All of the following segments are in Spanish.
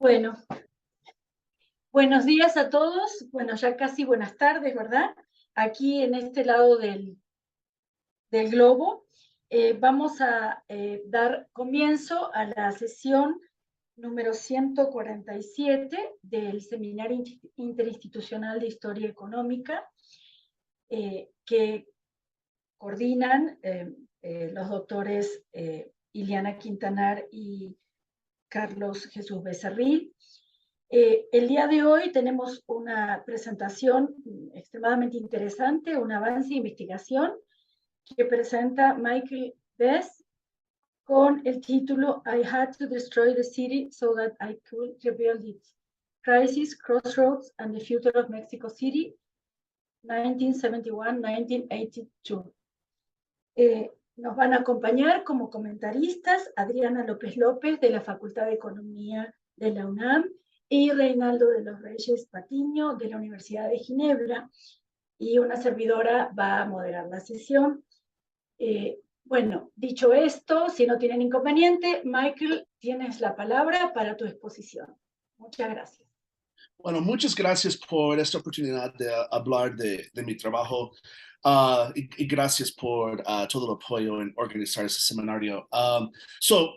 Bueno, buenos días a todos. Bueno, ya casi buenas tardes, ¿verdad? Aquí en este lado del globo. Vamos a dar comienzo a la sesión número 147 del Seminario Interinstitucional de Historia Económica, que coordinan los doctores Iliana Quintanar y Carlos Jesús Becerril. El día de hoy tenemos una presentación extremadamente interesante, un avance de investigación que presenta Michael Bess con el título I had to destroy the city so that I could rebuild it. Crisis, Crossroads, and the Future of Mexico City, 1971-1982. Nos van a acompañar como comentaristas Adriana López López de la Facultad de Economía de la UNAM y Reinaldo de los Reyes Patiño de la Universidad de Ginebra, y una servidora va a moderar la sesión. Bueno, dicho esto, si no tienen inconveniente, Michael, tienes la palabra para tu exposición. Muchas gracias. Bueno, muchas gracias por esta oportunidad de hablar de mi trabajo y gracias por todo el apoyo en organizar este seminario.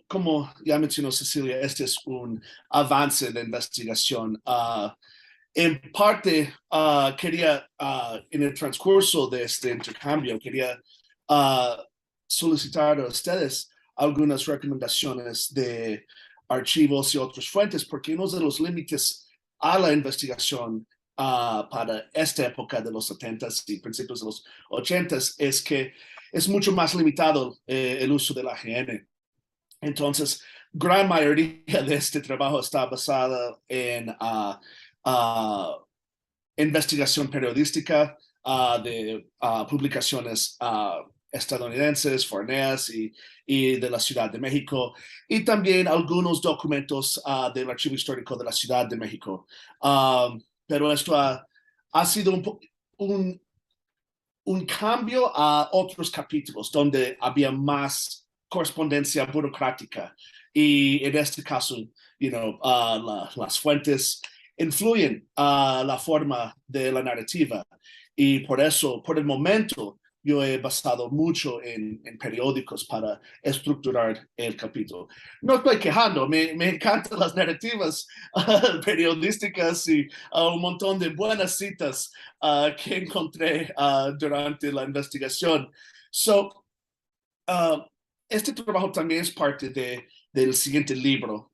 Como ya mencionó Cecilia, este es un avance de investigación. En parte, quería, en el transcurso de este intercambio, quería solicitar a ustedes algunas recomendaciones de archivos y otras fuentes, porque uno de los límites a la investigación para esta época de los 70s y principios de los 80s es que es mucho más limitado el uso de la AGN. Entonces, gran mayoría de este trabajo está basada en investigación periodística de publicaciones estadounidenses, foráneas y de la Ciudad de México, y también algunos documentos del Archivo Histórico de la Ciudad de México. Pero esto ha sido un cambio a otros capítulos donde había más correspondencia burocrática, y en este caso, las fuentes influyen la forma de la narrativa, y por eso, por el momento, yo he basado mucho en periódicos para estructurar el capítulo. No estoy quejando, me encantan las narrativas periodísticas y un montón de buenas citas que encontré durante la investigación. Este trabajo también es parte del siguiente libro,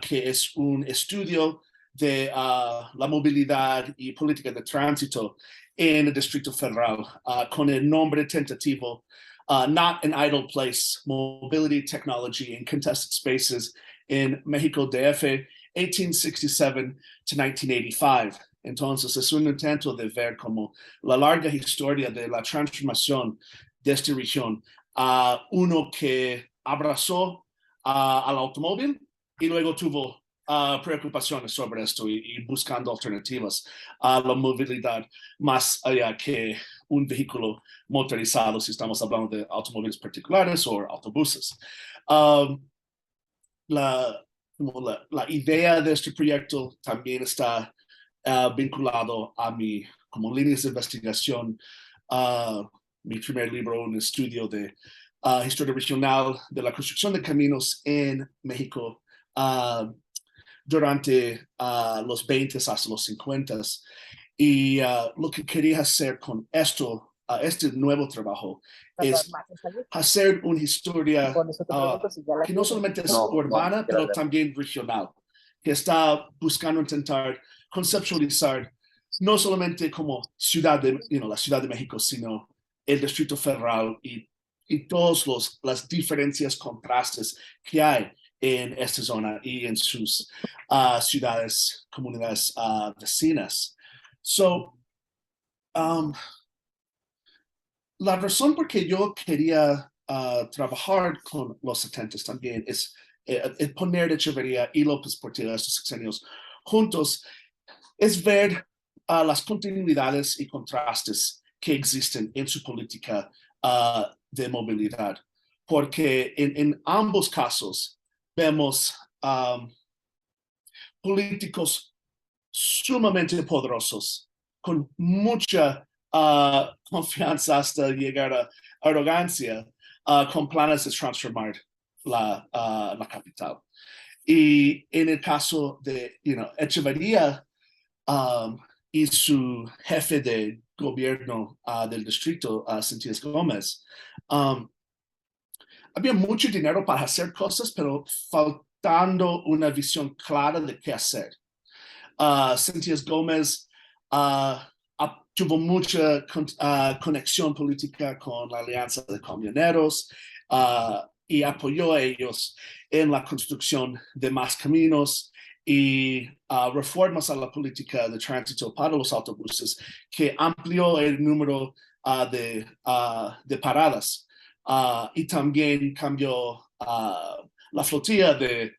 que es un estudio de la movilidad y política de tránsito en el Distrito Federal, con el nombre tentativo Not an Idle Place, Mobility Technology in Contested Spaces in Mexico DF, 1867 to 1985. Entonces, es un intento de ver como la larga historia de la transformación de esta región, uno que abrazó al automóvil y luego tuvo preocupaciones sobre esto y buscando alternativas a la movilidad más allá que un vehículo motorizado, si estamos hablando de automóviles particulares o autobuses. La idea de este proyecto también está vinculado a mi como líneas de investigación. Mi primer libro, un estudio de historia regional de la construcción de caminos en México durante los 20 hasta los 50. Y lo que quería hacer con este nuevo trabajo es hacer una historia que no solamente es urbana, pero también regional, que está buscando intentar conceptualizar no solamente como la Ciudad de México, sino el Distrito Federal y todas las diferencias, contrastes que hay en esta zona y en sus ciudades, comunidades vecinas. La razón por que yo quería trabajar con los 70 también es poner Echeverría y López Portillo, estos sexenios, juntos, es ver las continuidades y contrastes que existen en su política de movilidad, porque en ambos casos vemos políticos sumamente poderosos, con mucha confianza hasta llegar a arrogancia, con planes de transformar la capital. Y en el caso de Echeverría y su jefe de gobierno del distrito, Centías Gómez, había mucho dinero para hacer cosas, pero faltando una visión clara de qué hacer. Centías Gómez tuvo mucha conexión política con la Alianza de Camioneros y apoyó a ellos en la construcción de más caminos y reformas a la política de tránsito para los autobuses, que amplió el número de paradas y también cambió la flotilla de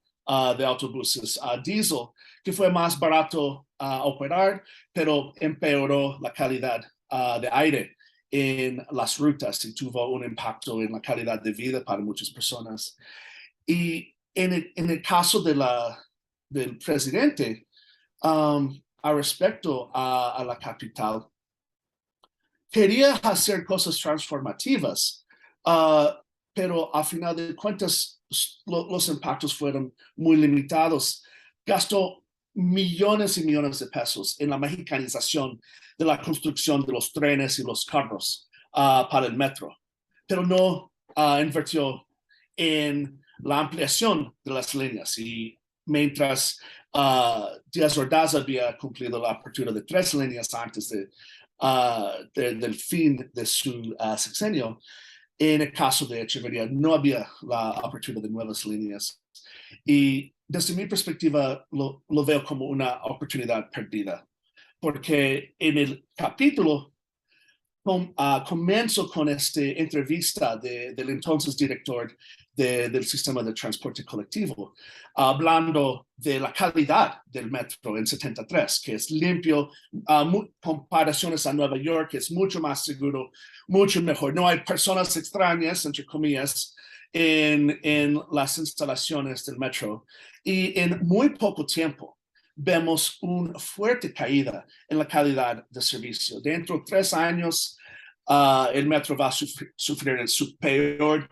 autobuses a diesel, que fue más barato operar, pero empeoró la calidad de aire en las rutas y tuvo un impacto en la calidad de vida para muchas personas. Y en el caso del presidente, a respecto a la capital, quería hacer cosas transformativas, pero a final de cuentas los impactos fueron muy limitados. Gastó millones y millones de pesos en la mexicanización de la construcción de los trenes y los carros para el metro, pero no invirtió en la ampliación de las líneas. Y mientras Díaz Ordaz había cumplido la apertura de 3 líneas antes del fin de su sexenio, en el caso de Echeverría no había la apertura de nuevas líneas. Y desde mi perspectiva lo veo como una oportunidad perdida, porque en el capítulo comienzo con esta entrevista del entonces director del sistema de transporte colectivo, hablando de la calidad del metro en 73, que es limpio, comparaciones a Nueva York, que es mucho más seguro, mucho mejor. No hay personas extrañas, entre comillas, en las instalaciones del metro. Y en muy poco tiempo vemos una fuerte caída en la calidad de servicio. Dentro de 3 años, el metro va a sufrir su peor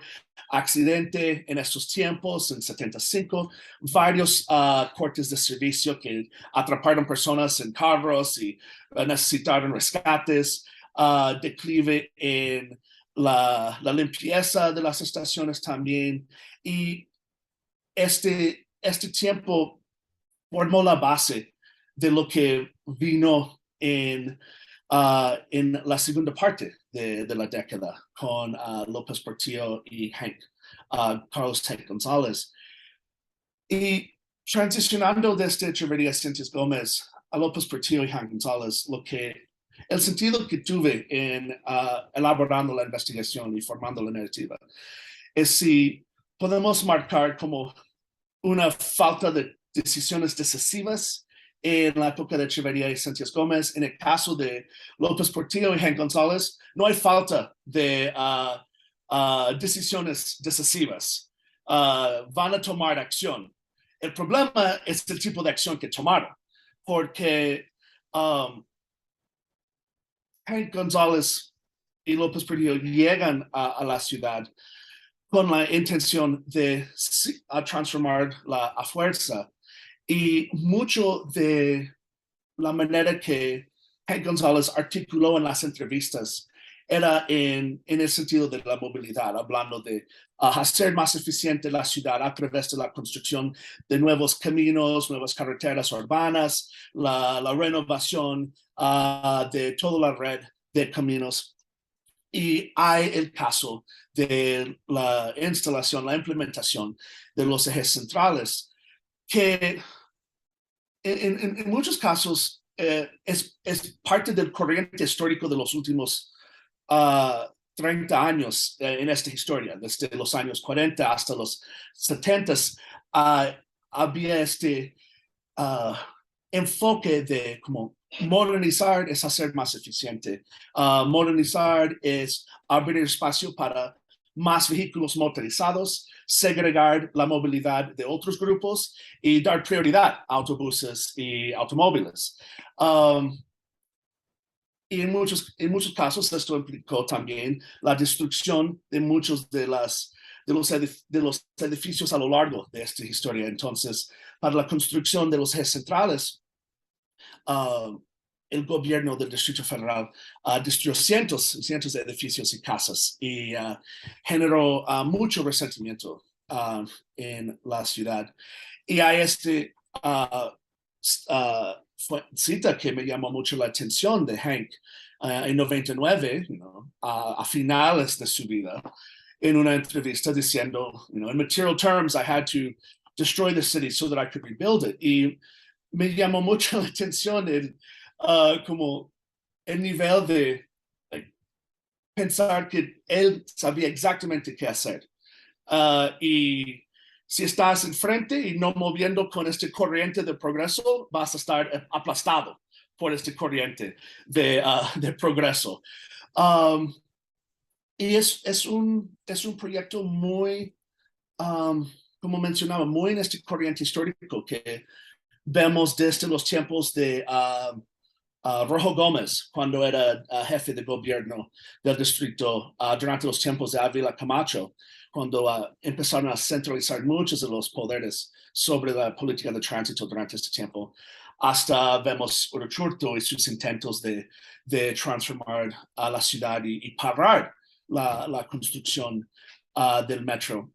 accidente en estos tiempos, en 75, varios cortes de servicio que atraparon personas en carros y necesitaron rescates, declive en la limpieza de las estaciones también. Y este tiempo formó la base de lo que vino en la segunda parte de la década con López Portillo y Carlos Hank González. Y transicionando desde Echeverría a Centías Gómez a López Portillo y Hank González, el sentido que tuve en elaborando la investigación y formando la narrativa es si podemos marcar como una falta de decisiones decisivas en la época de Echeverría y Centías Gómez. En el caso de López Portillo y Hank González, no hay falta de decisiones decisivas. Van a tomar acción. El problema es el tipo de acción que tomaron, porque Hank González y López Portillo llegan a la ciudad con la intención de transformar a fuerza. Y mucho de la manera que Hank González articuló en las entrevistas era en el sentido de la movilidad, hablando de hacer más eficiente la ciudad a través de la construcción de nuevos caminos, nuevas carreteras urbanas, la renovación de toda la red de caminos. Y hay el caso de la instalación, la implementación de los ejes centrales, que en muchos casos es parte del corriente histórico de los últimos 30 años en esta historia, desde los años 40 hasta los 70. Había este enfoque de como modernizar es hacer más eficiente. Modernizar es abrir espacio para más vehículos motorizados, segregar la movilidad de otros grupos y dar prioridad a autobuses y automóviles. Y en muchos casos esto implicó también la destrucción de muchos de los edificios a lo largo de esta historia. Entonces, para la construcción de los ejes centrales, el gobierno del Distrito Federal destruyó cientos de edificios y casas y generó mucho resentimiento en la ciudad. Y hay cita que me llamó mucho la atención de Hank en 99, a finales de su vida, en una entrevista diciendo, in material terms, I had to destroy the city so that I could rebuild it. Y me llamó mucho la atención como el nivel de pensar que él sabía exactamente qué hacer. Y si estás enfrente y no moviendo con este corriente de progreso, vas a estar aplastado por este corriente de progreso. Y es un proyecto muy, como mencionaba, muy en este corriente histórico que vemos desde los tiempos de Rojo Gómez, cuando era jefe de gobierno del distrito, durante los tiempos de Ávila Camacho, cuando empezaron a centralizar muchos de los poderes sobre la política de tránsito durante este tiempo, hasta vemos Uruchurtu y sus intentos de transformar a la ciudad y parar la construcción del metro.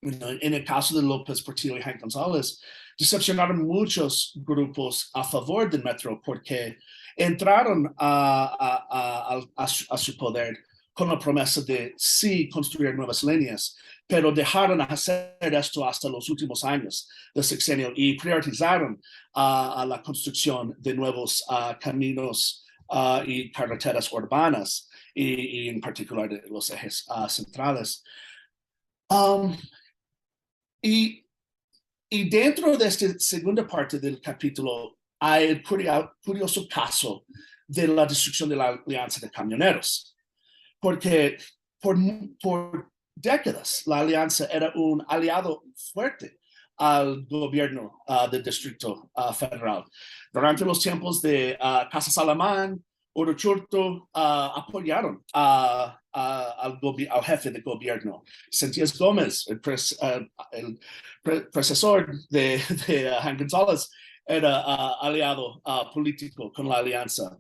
En el caso de López Portillo y Hank González, decepcionaron muchos grupos a favor del metro porque entraron a su poder con la promesa de sí construir nuevas líneas, pero dejaron hacer esto hasta los últimos años del sexenio y priorizaron a la construcción de nuevos caminos y carreteras urbanas y en particular de los ejes centrales. Y dentro de esta segunda parte del capítulo hay el curioso caso de la destrucción de la Alianza de Camioneros, porque por décadas la Alianza era un aliado fuerte al gobierno del Distrito Federal. Durante los tiempos de Casas Alamán, Uruchurtu apoyaron al jefe de gobierno. Sentías Gómez, el predecesor de Hank González, era aliado político con la alianza.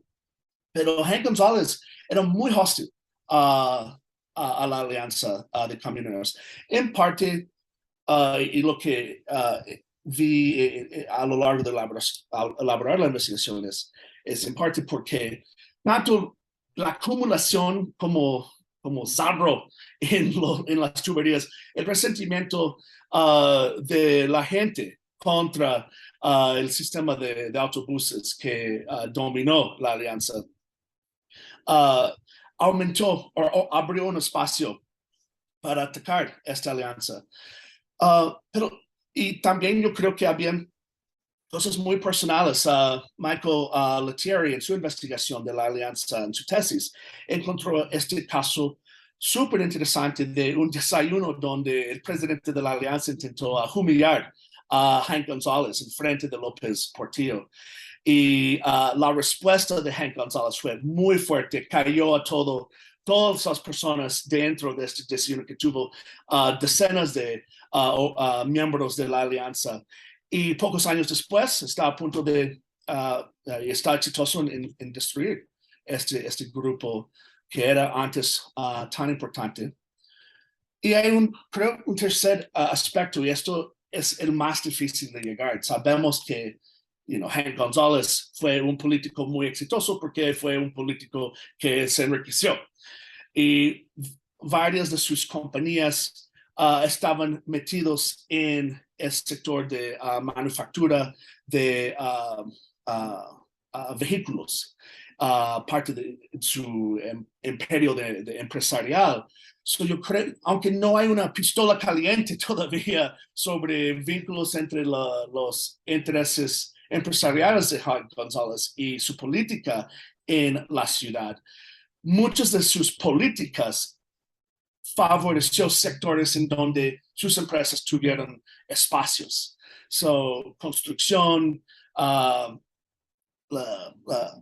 Pero Hank González era muy hostil a la alianza de camioneros. En parte, y lo que vi a lo largo de elaborar la investigación es en parte porque tanto la acumulación como sarro en las tuberías, el resentimiento de la gente contra el sistema de autobuses que dominó la alianza, aumentó o abrió un espacio para atacar esta alianza. Y también yo creo que habían cosas muy personales. Michael Lettieri, en su investigación de la alianza, en su tesis, encontró este caso súper interesante de un desayuno donde el presidente de la alianza intentó humillar a Hank González en frente de López Portillo. Y la respuesta de Hank González fue muy fuerte, cayó a todas las personas dentro de este desayuno que tuvo decenas de miembros de la alianza. Y pocos años después está a punto de, está exitoso en destruir este grupo que era antes tan importante. Y hay creo un tercer aspecto, y esto es el más difícil de llegar. Sabemos que Hank González fue un político muy exitoso porque fue un político que se enriqueció. Y varias de sus compañías estaban metidos en el sector de manufactura de vehículos, parte de su imperio de empresarial. So yo creo, aunque no hay una pistola caliente todavía sobre vínculos entre los intereses empresariales de Hank González y su política en la ciudad, muchas de sus políticas favoreció sectores en donde sus empresas tuvieron espacios. So, construcción, la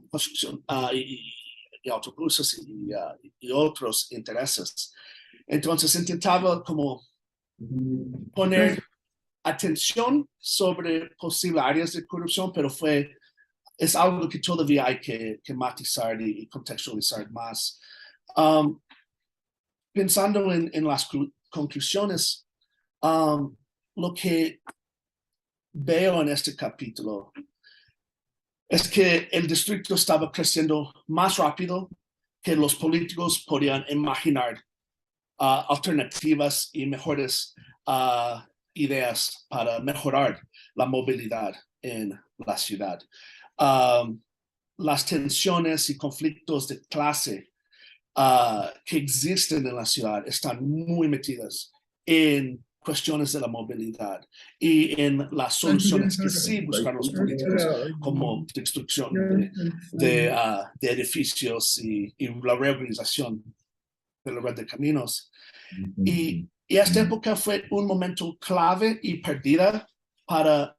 construcción y autobuses y otros intereses. Entonces intentaba como poner atención sobre posibles áreas de corrupción, pero es algo que todavía hay que matizar y contextualizar más. Pensando en las conclusiones, lo que veo en este capítulo es que el distrito estaba creciendo más rápido que los políticos podían imaginar alternativas y mejores ideas para mejorar la movilidad en la ciudad. Las tensiones y conflictos de clase que existen en la ciudad están muy metidas en cuestiones de la movilidad y en las soluciones que sí buscan los políticos, como destrucción de edificios y la reorganización de la red de caminos. Y esta época fue un momento clave y perdida para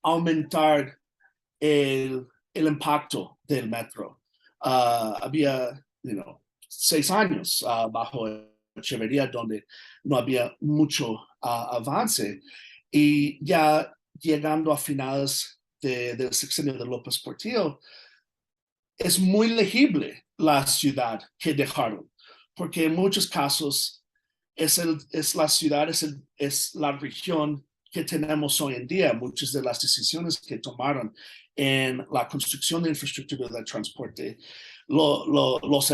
aumentar el impacto del metro. Había 6 años bajo Echeverría donde no había mucho avance, y ya llegando a finales del sexenio de López Portillo, es muy legible la ciudad que dejaron, porque en muchos casos es la ciudad, es la región que tenemos hoy en día. Muchas de las decisiones que tomaron en la construcción de infraestructura de transporte, los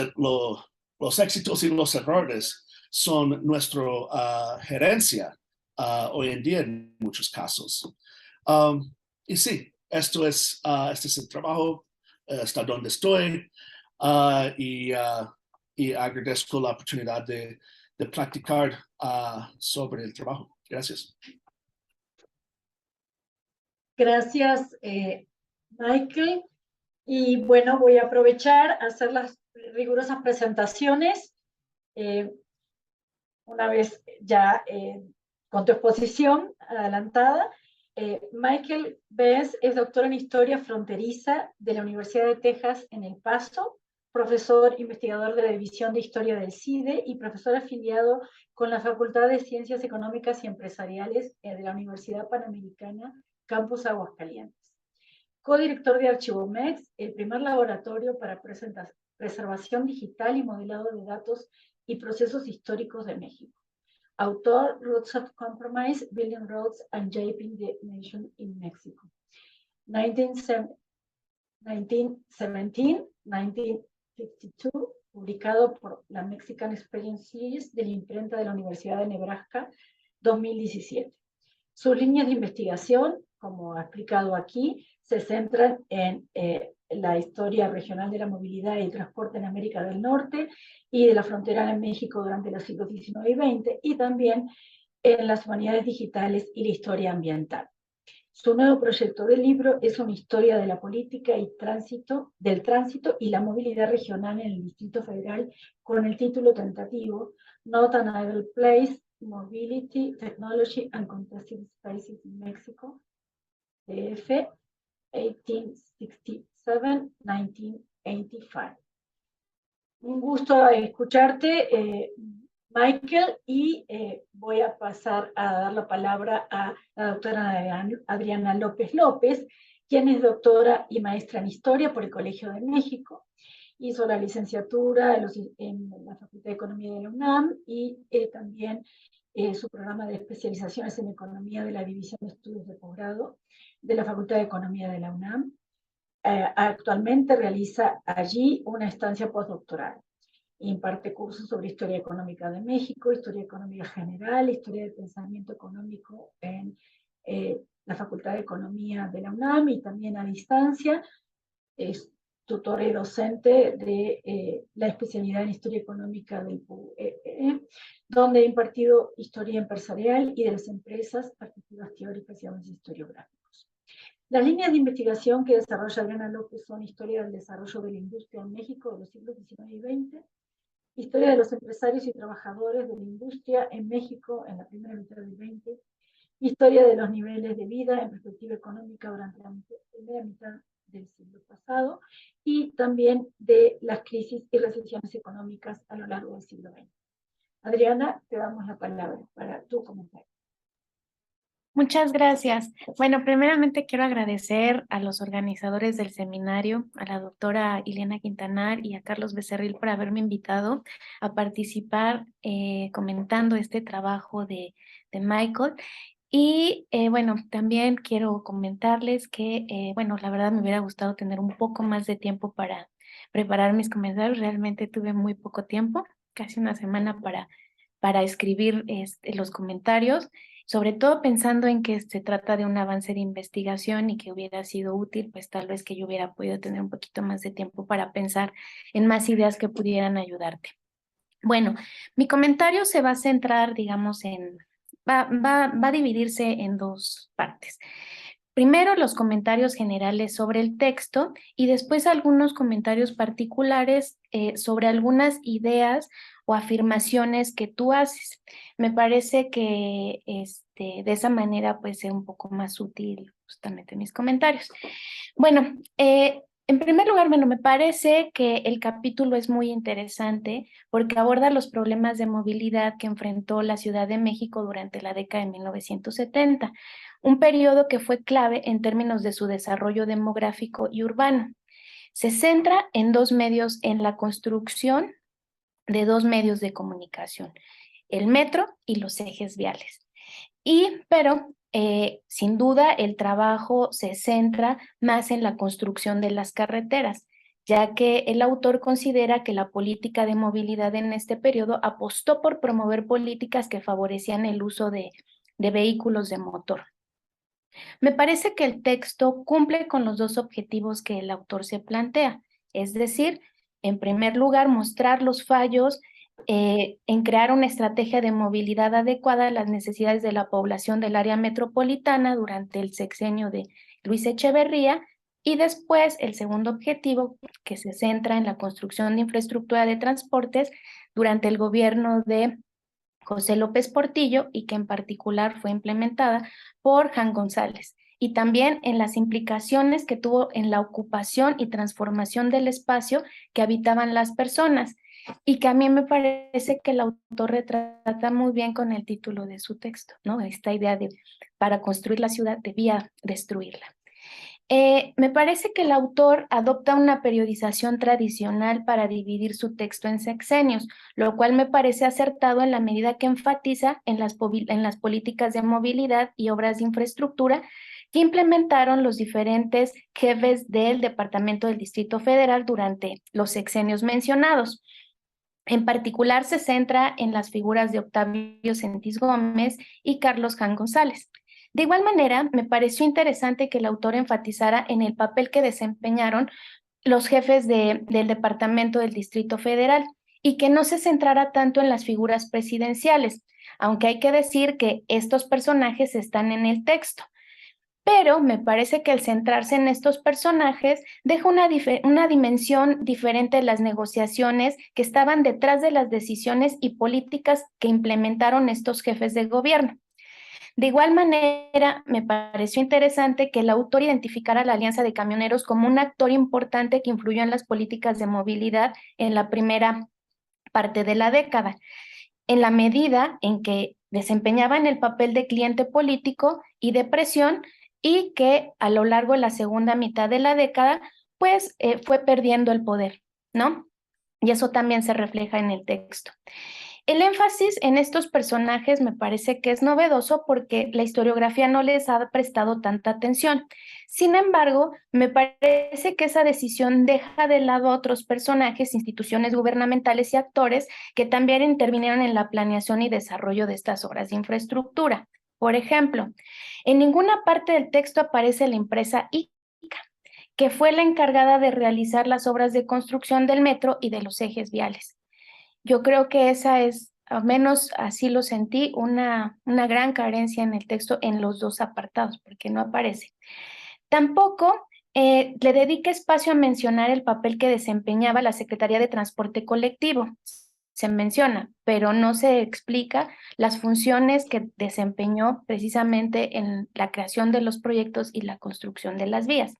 éxitos y los errores son nuestra gerencia hoy en día en muchos casos. Y sí, este es el trabajo, hasta donde estoy, y agradezco la oportunidad de platicar sobre el trabajo. Gracias. Gracias, Michael. Y bueno, voy a aprovechar a hacer las rigurosas presentaciones. Una vez ya con tu exposición adelantada, Michael Bess es doctor en Historia Fronteriza de la Universidad de Texas en El Paso, profesor investigador de la División de Historia del CIDE y profesor afiliado con la Facultad de Ciencias Económicas y Empresariales de la Universidad Panamericana, Campus Aguascalientes. Codirector de ArchivoMex, el primer laboratorio para preservación digital y modelado de datos y procesos históricos de México. Autor, Roots of Compromise, Building Roads and Shaping the Nation in Mexico. 1917-1952, publicado por la Mexican Experience Series de la imprenta de la Universidad de Nebraska, 2017. Sus líneas de investigación, como ha explicado aquí, se centran en la historia regional de la movilidad y el transporte en América del Norte y de la frontera en México durante los siglos XIX y XX, y también en las humanidades digitales y la historia ambiental. Su nuevo proyecto de libro es una historia de la política y del tránsito y la movilidad regional en el Distrito Federal, con el título tentativo Not an Idle Place, Mobility, Technology and Contested Spaces in Mexico, DF 1867-1985. Un gusto escucharte, Michael, y voy a pasar a dar la palabra a la doctora Adriana López López, quien es doctora y maestra en Historia por el Colegio de México. Hizo la licenciatura en la Facultad de Economía de la UNAM y también su programa de especializaciones en Economía de la División de Estudios de Posgrado de la Facultad de Economía de la UNAM. Actualmente realiza allí una estancia postdoctoral. Imparte cursos sobre historia económica de México, historia económica general, historia del pensamiento económico en la Facultad de Economía de la UNAM y también a distancia. Es tutor y docente de la especialidad en historia económica del PUE, donde ha impartido historia empresarial y de las empresas, perspectivas teóricas y avances historiográficos. Las líneas de investigación que desarrolla Adriana López son historia del desarrollo de la industria en México de los siglos XIX y XX, historia de los empresarios y trabajadores de la industria en México en la primera mitad del 20, historia de los niveles de vida en perspectiva económica durante la primera mitad del siglo pasado, y también de las crisis y recesiones económicas a lo largo del siglo XX. Adriana, te damos la palabra para tu comentario. Muchas gracias. Bueno, primeramente quiero agradecer a los organizadores del seminario, a la doctora Ileana Quintanar y a Carlos Becerril por haberme invitado a participar comentando este trabajo de Michael. Y bueno, también quiero comentarles que, bueno, la verdad me hubiera gustado tener un poco más de tiempo para preparar mis comentarios. Realmente tuve muy poco tiempo, casi una semana para escribir los comentarios, sobre todo pensando en que se trata de un avance de investigación y que hubiera sido útil, pues tal vez que yo hubiera podido tener un poquito más de tiempo para pensar en más ideas que pudieran ayudarte. Bueno, mi comentario se va a centrar, digamos, va a dividirse en dos partes. Primero, los comentarios generales sobre el texto y después algunos comentarios particulares sobre algunas ideas o afirmaciones que tú haces. Me parece que de esa manera puede ser un poco más útil justamente mis comentarios. Bueno, en primer lugar, bueno, me parece que el capítulo es muy interesante porque aborda los problemas de movilidad que enfrentó la Ciudad de México durante la década de 1970, un periodo que fue clave en términos de su desarrollo demográfico y urbano. Se centra en dos medios, en la construcción de dos medios de comunicación, el metro y los ejes viales. Pero sin duda el trabajo se centra más en la construcción de las carreteras, ya que el autor considera que la política de movilidad en este periodo apostó por promover políticas que favorecían el uso de vehículos de motor. Me parece que el texto cumple con los dos objetivos que el autor se plantea, es decir, en primer lugar, mostrar los fallos en crear una estrategia de movilidad adecuada a las necesidades de la población del área metropolitana durante el sexenio de Luis Echeverría, y después el segundo objetivo, que se centra en la construcción de infraestructura de transportes durante el gobierno de José López Portillo y que en particular fue implementada por Jan González, y también en las implicaciones que tuvo en la ocupación y transformación del espacio que habitaban las personas, y que a mí me parece que el autor retrata muy bien con el título de su texto, ¿no? Esta idea de para construir la ciudad debía destruirla. Me parece que el autor adopta una periodización tradicional para dividir su texto en sexenios, lo cual me parece acertado en la medida que enfatiza en las políticas de movilidad y obras de infraestructura que implementaron los diferentes jefes del Departamento del Distrito Federal durante los sexenios mencionados. En particular, se centra en las figuras de Octavio Sentis Gómez y Carlos Jan González. De igual manera, me pareció interesante que el autor enfatizara en el papel que desempeñaron los jefes del Departamento del Distrito Federal y que no se centrara tanto en las figuras presidenciales, aunque hay que decir que estos personajes están en el texto. Pero me parece que el centrarse en estos personajes deja una dimensión diferente de las negociaciones que estaban detrás de las decisiones y políticas que implementaron estos jefes de gobierno. De igual manera, me pareció interesante que el autor identificara la Alianza de Camioneros como un actor importante que influyó en las políticas de movilidad en la primera parte de la década, en la medida en que desempeñaban el papel de cliente político y de presión, y que a lo largo de la segunda mitad de la década, pues fue perdiendo el poder, ¿no? Y eso también se refleja en el texto. El énfasis en estos personajes me parece que es novedoso porque la historiografía no les ha prestado tanta atención. Sin embargo, me parece que esa decisión deja de lado a otros personajes, instituciones gubernamentales y actores que también intervinieron en la planeación y desarrollo de estas obras de infraestructura. Por ejemplo, en ninguna parte del texto aparece la empresa ICA, que fue la encargada de realizar las obras de construcción del metro y de los ejes viales. Yo creo que esa es, al menos así lo sentí, una gran carencia en el texto en los dos apartados, porque no aparece. Tampoco le dedica espacio a mencionar el papel que desempeñaba la Secretaría de Transporte Colectivo. se menciona, pero no se explica las funciones que desempeñó precisamente en la creación de los proyectos y la construcción de las vías.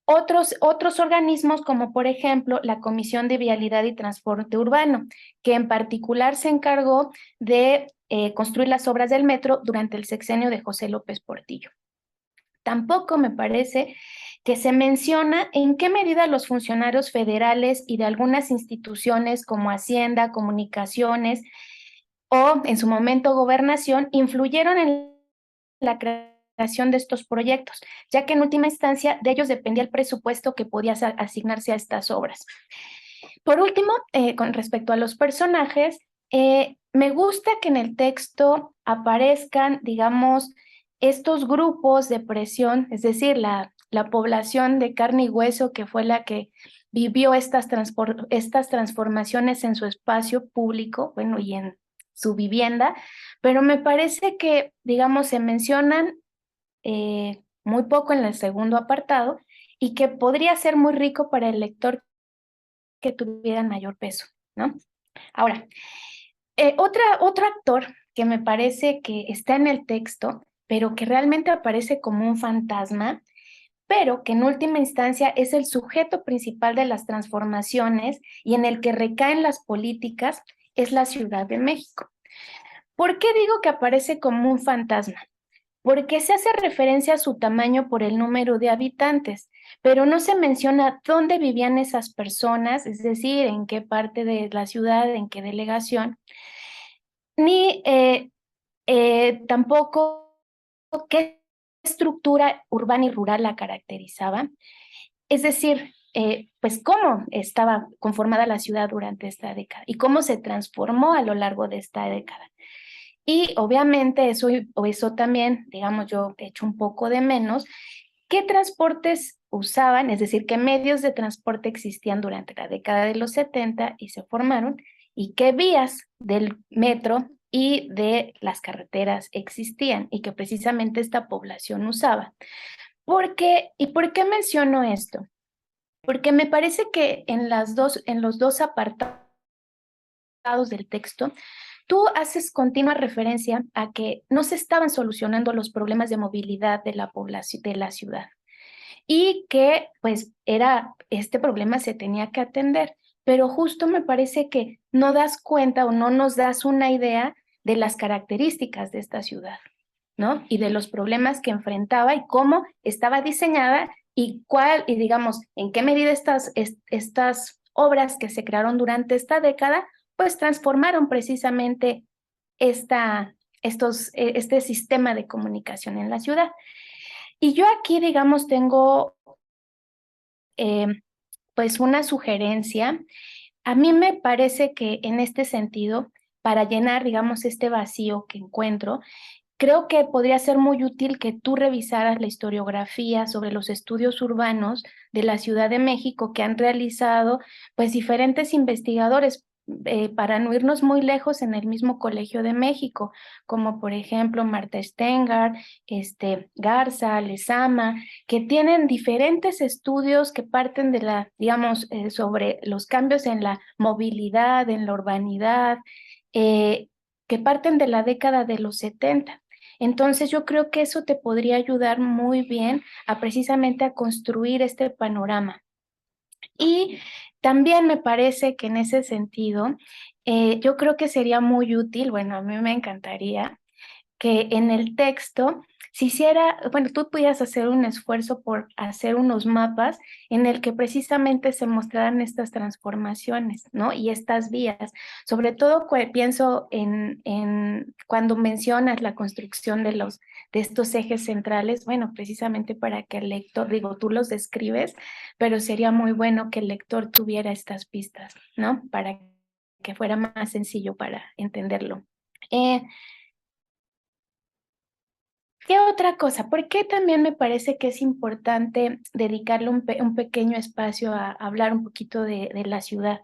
Otros organismos, como por ejemplo la Comisión de Vialidad y Transporte Urbano, que en particular se encargó de construir las obras del metro durante el sexenio de José López Portillo. Tampoco me parece que se menciona en qué medida los funcionarios federales y de algunas instituciones como Hacienda, Comunicaciones o en su momento Gobernación influyeron en la creación de estos proyectos, ya que en última instancia de ellos dependía el presupuesto que podía asignarse a estas obras. Por último, con respecto a los personajes, me gusta que en el texto aparezcan, digamos, estos grupos de presión, es decir, la población de carne y hueso que fue la que vivió estas transformaciones en su espacio público, bueno, y en su vivienda, pero me parece que, digamos, se mencionan muy poco en el segundo apartado y que podría ser muy rico para el lector que tuvieran mayor peso, ¿no? Ahora, otro actor que me parece que está en el texto, pero que realmente aparece como un fantasma, pero que en última instancia es el sujeto principal de las transformaciones y en el que recaen las políticas, es la Ciudad de México. ¿Por qué digo que aparece como un fantasma? Porque se hace referencia a su tamaño por el número de habitantes, pero no se menciona dónde vivían esas personas, es decir, en qué parte de la ciudad, en qué delegación, ni tampoco qué estructura urbana y rural la caracterizaba, es decir, pues cómo estaba conformada la ciudad durante esta década y cómo se transformó a lo largo de esta década. Y obviamente eso también, digamos, yo he hecho un poco de menos, ¿qué transportes usaban? Es decir, ¿qué medios de transporte existían durante la década de los 70 y se formaron? ¿Y qué vías del metro y de las carreteras existían y que precisamente esta población usaba? ¿Y por qué menciono esto? Porque me parece que en los dos apartados del texto, tú haces continua referencia a que no se estaban solucionando los problemas de movilidad de la población de la ciudad y que pues este problema se tenía que atender, pero justo me parece que no das cuenta o no nos das una idea de las características de esta ciudad, ¿no? Y de los problemas que enfrentaba y cómo estaba diseñada y digamos, en qué medida estas obras que se crearon durante esta década pues transformaron precisamente este sistema de comunicación en la ciudad. Y yo aquí, digamos, tengo pues una sugerencia. A mí me parece que en este sentido, para llenar, digamos, este vacío que encuentro, creo que podría ser muy útil que tú revisaras la historiografía sobre los estudios urbanos de la Ciudad de México que han realizado pues diferentes investigadores para no irnos muy lejos en el mismo Colegio de México, como por ejemplo Marta Stenger, Garza, Lezama, que tienen diferentes estudios que parten de digamos, sobre los cambios en la movilidad, en la urbanidad, que parten de la década de los 70. Entonces yo creo que eso te podría ayudar muy bien a precisamente a construir este panorama. Y también me parece que en ese sentido, yo creo que sería muy útil, bueno, a mí me encantaría que en el texto se hiciera, bueno, tú pudieras hacer un esfuerzo por hacer unos mapas en el que precisamente se mostraran estas transformaciones, ¿no? Y estas vías. Sobre todo pienso en cuando mencionas la construcción de estos ejes centrales, bueno, precisamente para que el lector, digo, tú los describes, pero sería muy bueno que el lector tuviera estas pistas, ¿no? Para que fuera más sencillo para entenderlo. ¿Qué otra cosa? ¿Por qué también me parece que es importante dedicarle un pequeño espacio a hablar un poquito de la ciudad?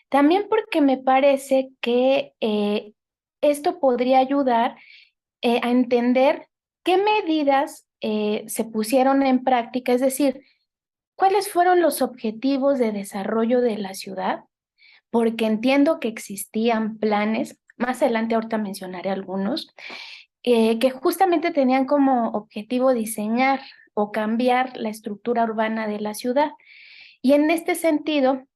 También porque me parece que esto podría ayudar a entender qué medidas se pusieron en práctica, es decir, cuáles fueron los objetivos de desarrollo de la ciudad porque entiendo que existían planes, más adelante ahorita mencionaré algunos, que justamente tenían como objetivo diseñar o cambiar la estructura urbana de la ciudad. Y en este sentido,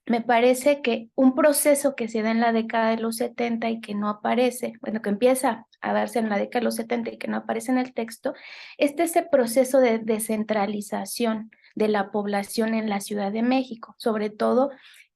me parece que un proceso que se da en la década de los 70 y que no aparece, bueno, que empieza a darse en la década de los 70 y que no aparece en el texto, es ese proceso de descentralización de la población en la Ciudad de México, sobre todo,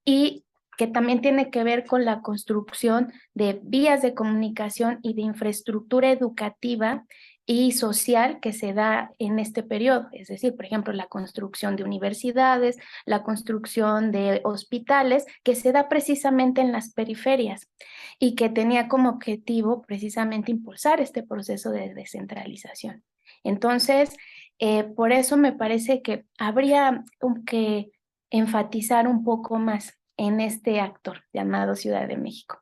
y que también tiene que ver con la construcción de vías de comunicación y de infraestructura educativa y social que se da en este periodo, es decir, por ejemplo, la construcción de universidades, la construcción de hospitales, que se da precisamente en las periferias y que tenía como objetivo precisamente impulsar este proceso de descentralización. Entonces, por eso me parece que habría que enfatizar un poco más en este actor llamado Ciudad de México.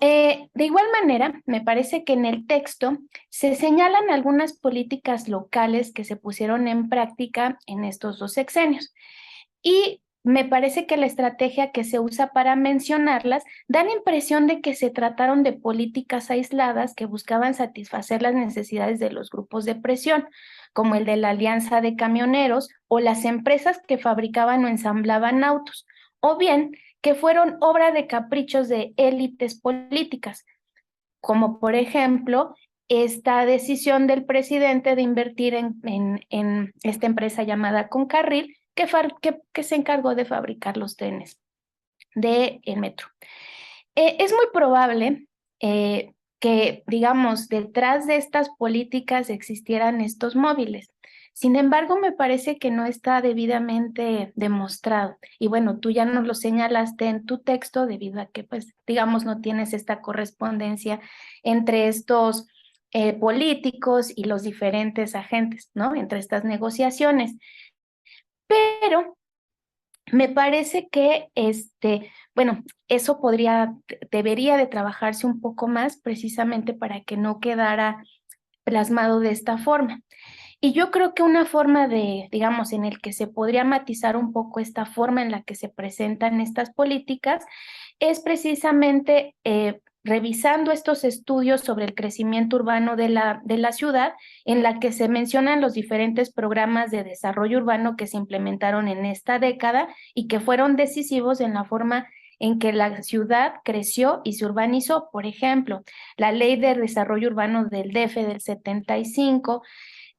De igual manera, me parece que en el texto se señalan algunas políticas locales que se pusieron en práctica en estos 2 sexenios. Y me parece que la estrategia que se usa para mencionarlas da la impresión de que se trataron de políticas aisladas que buscaban satisfacer las necesidades de los grupos de presión, como el de la Alianza de Camioneros o las empresas que fabricaban o ensamblaban autos, o bien que fueron obra de caprichos de élites políticas, como por ejemplo esta decisión del presidente de invertir en esta empresa llamada Concarril, que se encargó de fabricar los trenes del metro. Es muy probable que, digamos, detrás de estas políticas existieran estos móviles. Sin embargo, me parece que no está debidamente demostrado. Y bueno, tú ya nos lo señalaste en tu texto debido a que, pues, digamos, no tienes esta correspondencia entre estos políticos y los diferentes agentes, ¿no? Entre estas negociaciones. Pero me parece que, bueno, eso debería de trabajarse un poco más precisamente para que no quedara plasmado de esta forma. Y yo creo que una forma digamos, en el que se podría matizar un poco esta forma en la que se presentan estas políticas es precisamente revisando estos estudios sobre el crecimiento urbano de la ciudad, en la que se mencionan los diferentes programas de desarrollo urbano que se implementaron en esta década y que fueron decisivos en la forma en que la ciudad creció y se urbanizó. Por ejemplo, la Ley de Desarrollo Urbano del DF del 75,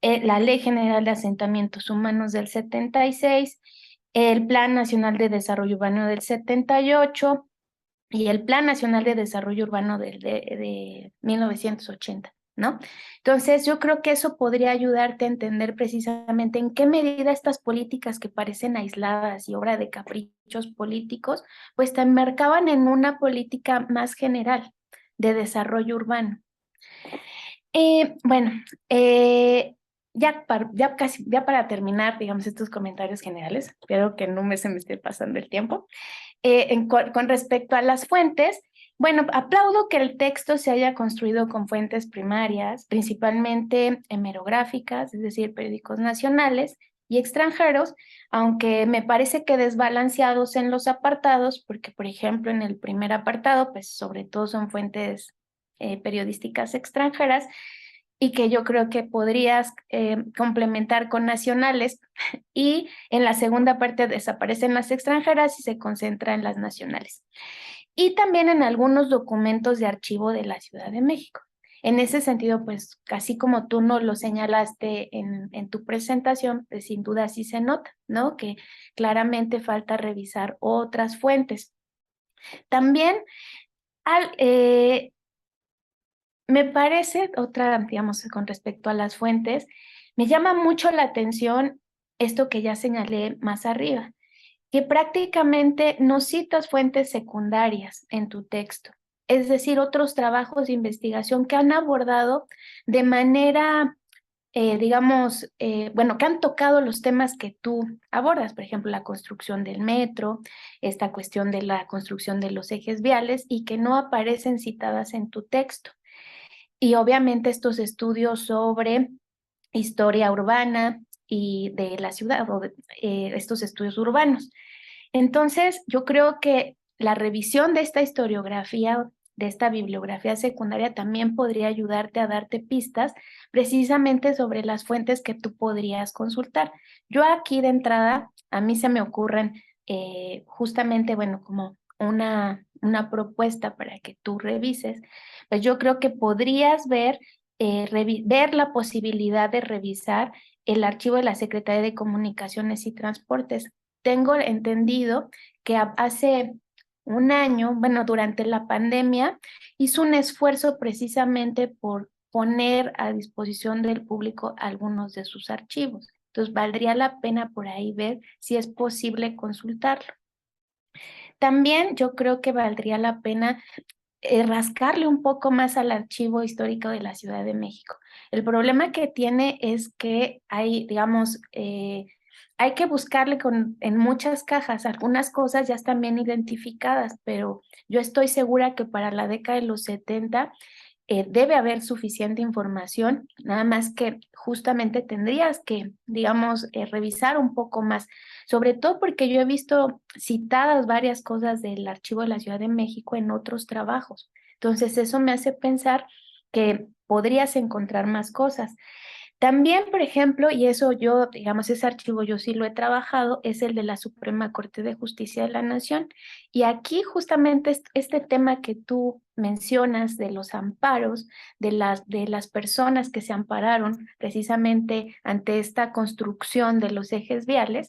la Ley General de Asentamientos Humanos del 76, el Plan Nacional de Desarrollo Urbano del 78 y el Plan Nacional de Desarrollo Urbano de 1980, ¿no? Entonces, yo creo que eso podría ayudarte a entender precisamente en qué medida estas políticas que parecen aisladas y obra de caprichos políticos, pues te enmarcaban en una política más general de desarrollo urbano. Bueno, ya para terminar, digamos, estos comentarios generales, espero que no se me esté pasando el tiempo. Con respecto a las fuentes, bueno, aplaudo que el texto se haya construido con fuentes primarias, principalmente hemerográficas, es decir, periódicos nacionales y extranjeros, aunque me parece que desbalanceados en los apartados, porque, por ejemplo, en el primer apartado, pues sobre todo son fuentes periodísticas extranjeras, y que yo creo que podrías complementar con nacionales, y en la segunda parte desaparecen las extranjeras y se concentra en las nacionales. Y también en algunos documentos de archivo de la Ciudad de México. En ese sentido, pues, así como tú nos lo señalaste en tu presentación, pues sin duda sí se nota, ¿no? Que claramente falta revisar otras fuentes. También me parece, digamos, con respecto a las fuentes, me llama mucho la atención esto que ya señalé más arriba, que prácticamente no citas fuentes secundarias en tu texto, es decir, otros trabajos de investigación que han abordado de manera, digamos, bueno, que han tocado los temas que tú abordas, por ejemplo, la construcción del metro, esta cuestión de la construcción de los ejes viales y que no aparecen citadas en tu texto. Y obviamente estos estudios sobre historia urbana y de la ciudad, o estos estudios urbanos. Entonces, yo creo que la revisión de esta historiografía, de esta bibliografía secundaria, también podría ayudarte a darte pistas precisamente sobre las fuentes que tú podrías consultar. Yo aquí de entrada, a mí se me ocurren justamente, bueno, como una propuesta para que tú revises, pues yo creo que podrías ver la posibilidad de revisar el archivo de la Secretaría de Comunicaciones y Transportes. Tengo entendido que hace un año, bueno, durante la pandemia, hizo un esfuerzo precisamente por poner a disposición del público algunos de sus archivos. Entonces, valdría la pena por ahí ver si es posible consultarlo. También yo creo que valdría la pena rascarle un poco más al archivo histórico de la Ciudad de México. El problema que tiene es que hay, digamos, hay que buscarle en muchas cajas. Algunas cosas ya están bien identificadas, pero yo estoy segura que para la década de los 70 debe haber suficiente información, nada más que justamente tendrías que, digamos, revisar un poco más, sobre todo porque yo he visto citadas varias cosas del Archivo de la Ciudad de México en otros trabajos. Entonces eso me hace pensar que podrías encontrar más cosas. También, por ejemplo, y eso yo, digamos, ese archivo yo sí lo he trabajado, es el de la Suprema Corte de Justicia de la Nación. Y aquí justamente este tema que tú mencionas de los amparos, de las personas que se ampararon precisamente ante esta construcción de los ejes viales,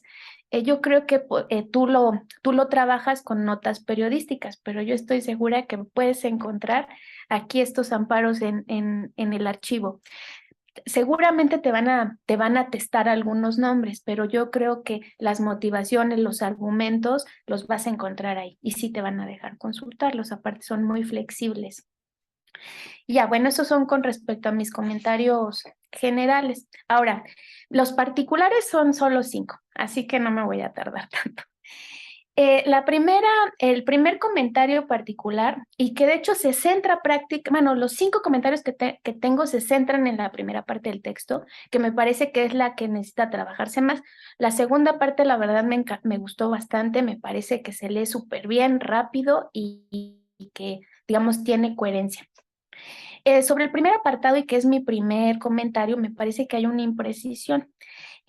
yo creo que tú lo trabajas con notas periodísticas, pero yo estoy segura que puedes encontrar aquí estos amparos en el archivo. Seguramente te van a atestar algunos nombres, pero yo creo que las motivaciones, los argumentos, los vas a encontrar ahí y sí te van a dejar consultarlos, aparte son muy flexibles. Ya, bueno, esos son con respecto a mis comentarios generales. Ahora, los particulares son solo 5, así que no me voy a tardar tanto. El primer comentario particular, y que de hecho se centra bueno, los 5 comentarios que tengo se centran en la primera parte del texto, que me parece que es la que necesita trabajarse más. La segunda parte, la verdad, me gustó bastante, me parece que se lee súper bien, rápido y que, digamos, tiene coherencia. Sobre el primer apartado, y que es mi primer comentario, me parece que hay una imprecisión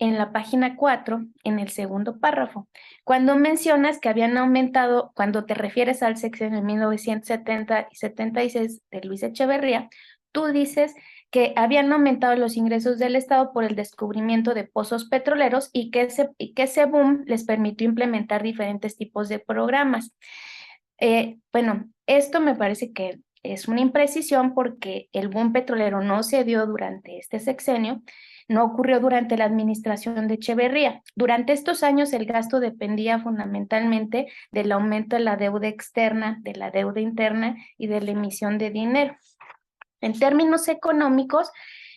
en la página 4, en el segundo párrafo, cuando mencionas que habían aumentado, cuando te refieres al sexenio de 1970 y 76 de Luis Echeverría, tú dices que habían aumentado los ingresos del Estado por el descubrimiento de pozos petroleros y que ese boom les permitió implementar diferentes tipos de programas. Bueno, esto me parece que es una imprecisión porque el boom petrolero no se dio durante este sexenio, no ocurrió durante la administración de Echeverría. Durante estos años el gasto dependía fundamentalmente del aumento de la deuda externa, de la deuda interna y de la emisión de dinero. En términos económicos,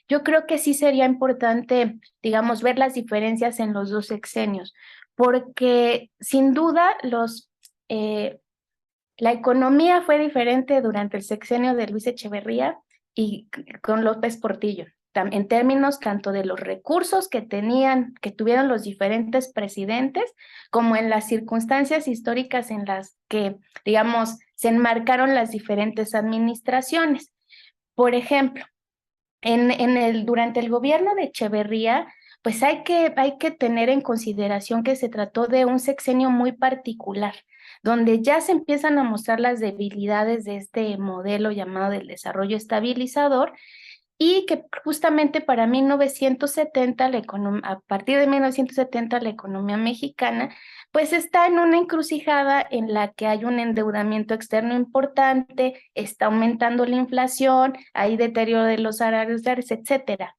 yo creo que sí sería importante, digamos, ver las diferencias en los 2 sexenios, porque sin duda la economía fue diferente durante el sexenio de Luis Echeverría y con López Portillo, en términos tanto de los recursos que tuvieron los diferentes presidentes, como en las circunstancias históricas en las que, digamos, se enmarcaron las diferentes administraciones. Por ejemplo, durante el gobierno de Echeverría, pues hay que tener en consideración que se trató de un sexenio muy particular, donde ya se empiezan a mostrar las debilidades de este modelo llamado del desarrollo estabilizador, y que justamente para 1970, a partir de 1970, la economía mexicana pues está en una encrucijada en la que hay un endeudamiento externo importante, está aumentando la inflación, hay deterioro de los salarios, etcétera.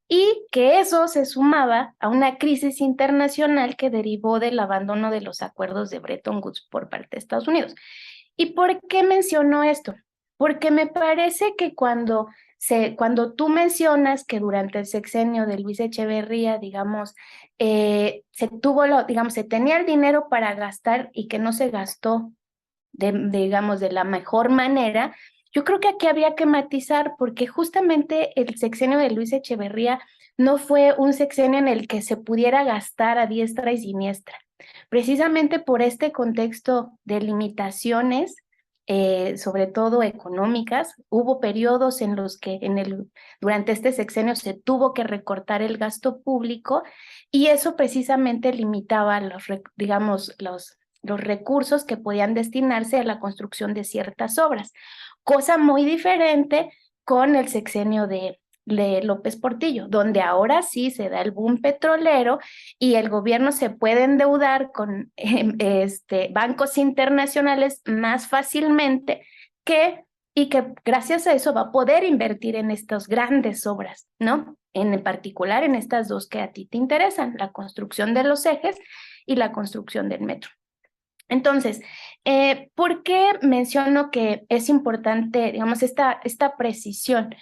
Y que eso se sumaba a una crisis internacional que derivó del abandono de los acuerdos de Bretton Woods por parte de Estados Unidos. ¿Y por qué menciono esto? Porque me parece que cuando tú mencionas que durante el sexenio de Luis Echeverría, digamos, se tenía el dinero para gastar y que no se gastó, digamos, de la mejor manera, yo creo que aquí había que matizar, porque justamente el sexenio de Luis Echeverría no fue un sexenio en el que se pudiera gastar a diestra y siniestra. Precisamente por este contexto de limitaciones, sobre todo económicas, hubo periodos en los que durante este sexenio se tuvo que recortar el gasto público y eso precisamente limitaba digamos, los recursos que podían destinarse a la construcción de ciertas obras, cosa muy diferente con el sexenio de López Portillo, donde ahora sí se da el boom petrolero y el gobierno se puede endeudar con bancos internacionales más fácilmente y que gracias a eso va a poder invertir en estas grandes obras, ¿no? En particular en estas dos que a ti te interesan, la construcción de los ejes y la construcción del metro. Entonces, ¿por qué menciono que es importante, digamos, esta precisión?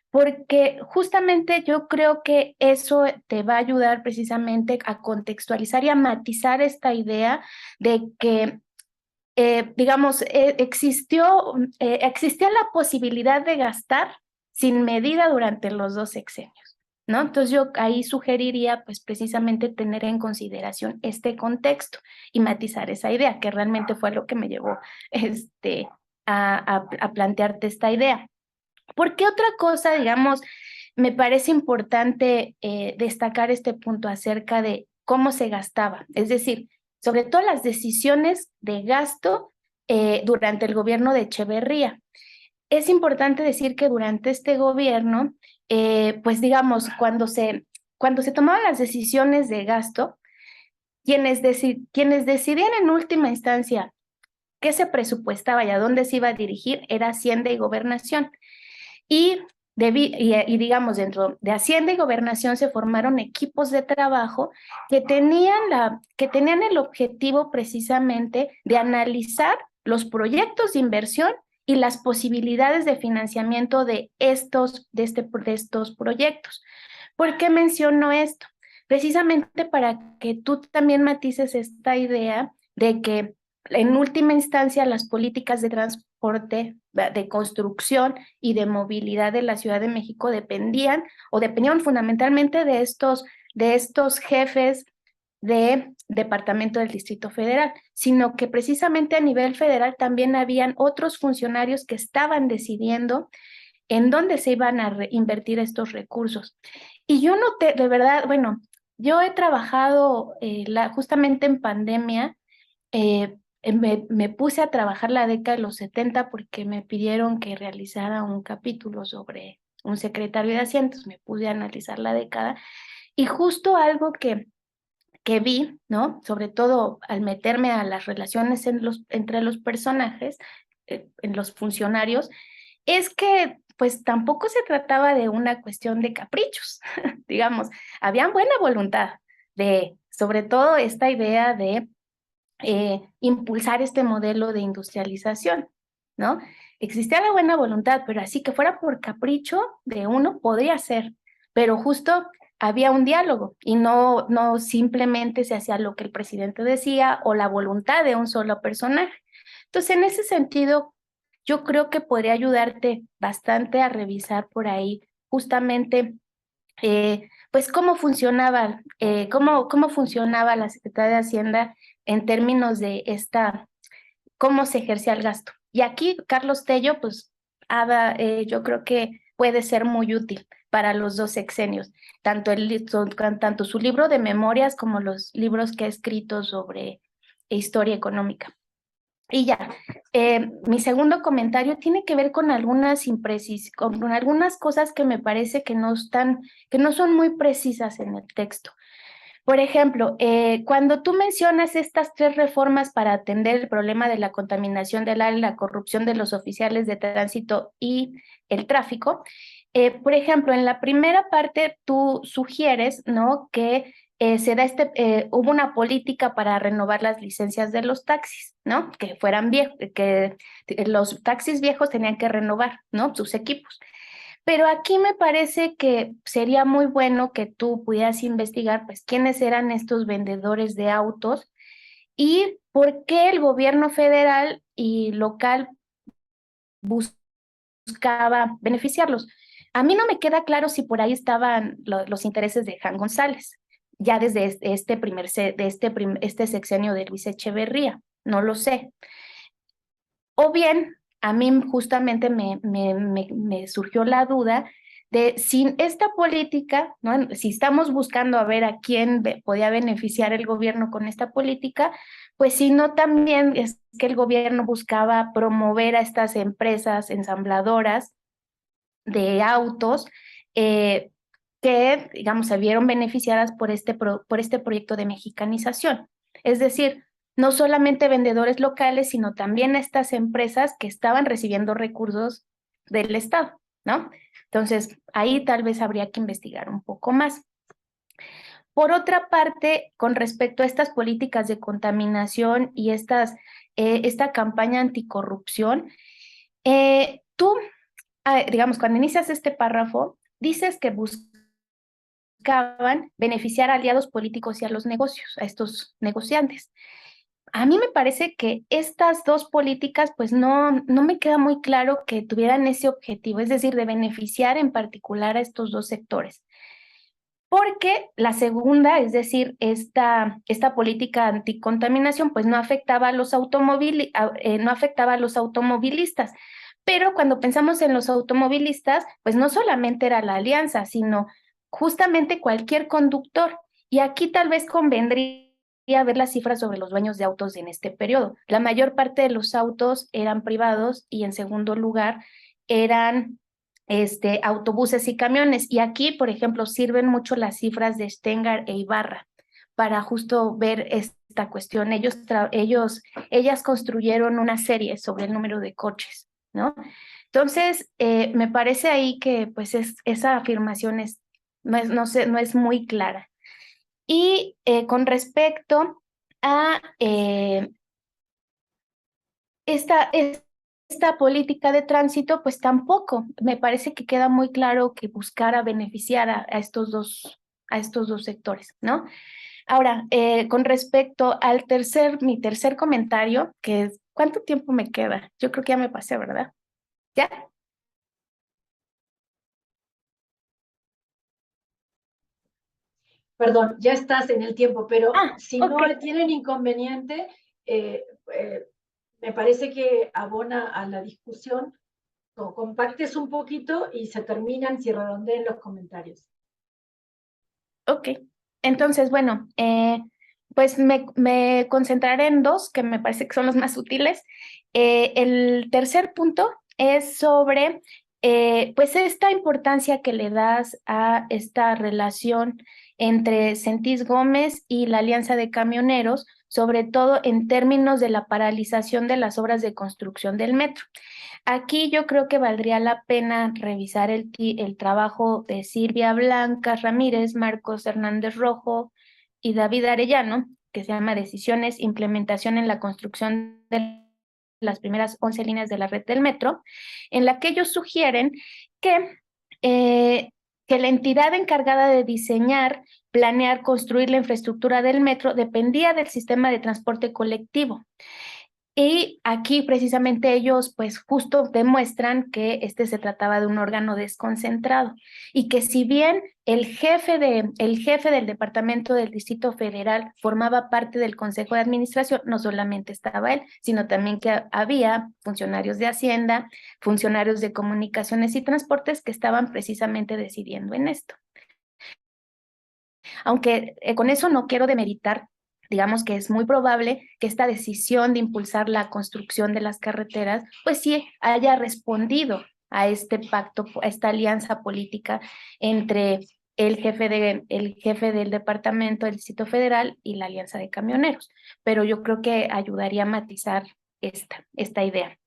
Porque justamente yo creo que eso te va a ayudar precisamente a contextualizar y a matizar esta idea de que, digamos, existía la posibilidad de gastar sin medida durante los dos sexenios, ¿no? Entonces yo ahí sugeriría, pues, precisamente tener en consideración este contexto y matizar esa idea, que realmente fue lo que me llevó a plantearte esta idea. Porque otra cosa, digamos, me parece importante destacar este punto acerca de cómo se gastaba, es decir, sobre todo las decisiones de gasto durante el gobierno de Echeverría. Es importante decir que durante este gobierno, pues digamos, cuando se tomaban las decisiones de gasto, quienes decidían en última instancia qué se presupuestaba y a dónde se iba a dirigir era Hacienda y Gobernación. Y digamos, dentro de Hacienda y Gobernación se formaron equipos de trabajo que tenían el objetivo precisamente de analizar los proyectos de inversión y las posibilidades de financiamiento de estos proyectos. ¿Por qué menciono esto? Precisamente para que tú también matices esta idea de que en última instancia las políticas de transporte, de construcción y de movilidad de la Ciudad de México dependían fundamentalmente de estos jefes de departamento del Distrito Federal, sino que precisamente a nivel federal también habían otros funcionarios que estaban decidiendo en dónde se iban a invertir estos recursos. Y yo noté, de verdad, bueno, yo he trabajado justamente en pandemia, me puse a trabajar la década de los 70 porque me pidieron que realizara un capítulo sobre un secretario de Hacienda, entonces me pude analizar la década y justo algo que vi, ¿no? Sobre todo al meterme a las relaciones entre los personajes, en los funcionarios, es que pues tampoco se trataba de una cuestión de caprichos, digamos, había buena voluntad de, sobre todo esta idea de impulsar este modelo de industrialización, ¿no? Existía la buena voluntad, pero así que fuera por capricho de uno, podría ser, pero justo había un diálogo y no simplemente se hacía lo que el presidente decía o la voluntad de un solo personaje. Entonces, en ese sentido, yo creo que podría ayudarte bastante a revisar por ahí justamente pues cómo funcionaba la Secretaría de Hacienda en términos de cómo se ejercía el gasto. Y aquí Carlos Tello, pues, yo creo que puede ser muy útil para los dos sexenios, tanto su libro de memorias como los libros que ha escrito sobre historia económica. Y ya, mi segundo comentario tiene que ver con con algunas cosas que me parece que no son muy precisas en el texto. Por ejemplo, cuando tú mencionas estas 3 reformas para atender el problema de la contaminación del aire, la corrupción de los oficiales de tránsito y el tráfico, por ejemplo, en la primera parte tú sugieres, ¿no?, que hubo una política para renovar las licencias de los taxis, ¿no?, que fueran viejos, que los taxis viejos tenían que renovar, ¿no?, sus equipos. Pero aquí me parece que sería muy bueno que tú pudieras investigar, pues, quiénes eran estos vendedores de autos y por qué el gobierno federal y local buscaba beneficiarlos. A mí no me queda claro si por ahí estaban los intereses de Jan González. ya desde este sexenio de Luis Echeverría, no lo sé. O bien, a mí justamente me surgió la duda de si esta política, ¿no? Si estamos buscando a ver a quién podía beneficiar el gobierno con esta política, pues si no también es que el gobierno buscaba promover a estas empresas ensambladoras de autos que, digamos, se vieron beneficiadas por este proyecto de mexicanización. Es decir, no solamente vendedores locales, sino también estas empresas que estaban recibiendo recursos del Estado, ¿no? Entonces, ahí tal vez habría que investigar un poco más. Por otra parte, con respecto a estas políticas de contaminación y esta campaña anticorrupción, tú, digamos, cuando inicias este párrafo, dices que buscaban beneficiar a aliados políticos y a los negocios, a estos negociantes. A mí me parece que estas dos políticas, pues no me queda muy claro que tuvieran ese objetivo, es decir, de beneficiar en particular a estos dos sectores. Porque la segunda, es decir, esta política anticontaminación, pues no afectaba a los automovilistas. Pero cuando pensamos en los automovilistas, pues no solamente era la alianza, sino justamente cualquier conductor. Y aquí tal vez convendría ver las cifras sobre los dueños de autos en este periodo. La mayor parte de los autos eran privados y en segundo lugar eran autobuses y camiones. Y aquí, por ejemplo, sirven mucho las cifras de Stenger e Ibarra para justo ver esta cuestión. Ellas construyeron una serie sobre el número de coches, ¿no? Entonces, me parece ahí que pues esa afirmación no es muy clara. Y con respecto a esta política de tránsito, pues tampoco me parece que queda muy claro que buscara beneficiar a estos dos sectores, ¿no? Ahora, con respecto al mi tercer comentario, que es, ¿cuánto tiempo me queda? Yo creo que ya me pasé, ¿verdad? ¿Ya? Perdón, ya estás en el tiempo, pero si no Ok. tienen inconveniente, eh, eh, me parece que abona a la discusión, o compactes un poquito y se terminan si redondeen los comentarios. Ok, entonces, bueno, pues me concentraré en dos que me parece que son los más útiles. El tercer punto es sobre, pues, esta importancia que le das a esta relación entre Sentís Gómez y la Alianza de Camioneros, sobre todo en términos de la paralización de las obras de construcción del metro. Aquí yo creo que valdría la pena revisar el trabajo de Silvia Blanca Ramírez, Marcos Hernández Rojo y David Arellano, que se llama Decisiones, Implementación en la construcción de las primeras 11 líneas de la red del metro, en la que ellos sugieren que, eh, que la entidad encargada de diseñar, planear, construir la infraestructura del metro dependía del sistema de transporte colectivo. Y aquí precisamente ellos pues justo demuestran que se trataba de un órgano desconcentrado y que si bien el jefe del Departamento del Distrito Federal formaba parte del Consejo de Administración, no solamente estaba él, sino también que había funcionarios de Hacienda, funcionarios de Comunicaciones y Transportes que estaban precisamente decidiendo en esto. Aunque con eso no quiero demeritar, digamos que es muy probable que esta decisión de impulsar la construcción de las carreteras, pues sí haya respondido a este pacto, a esta alianza política entre el jefe del Departamento del Distrito Federal y la Alianza de Camioneros. Pero yo creo que ayudaría a matizar esta idea.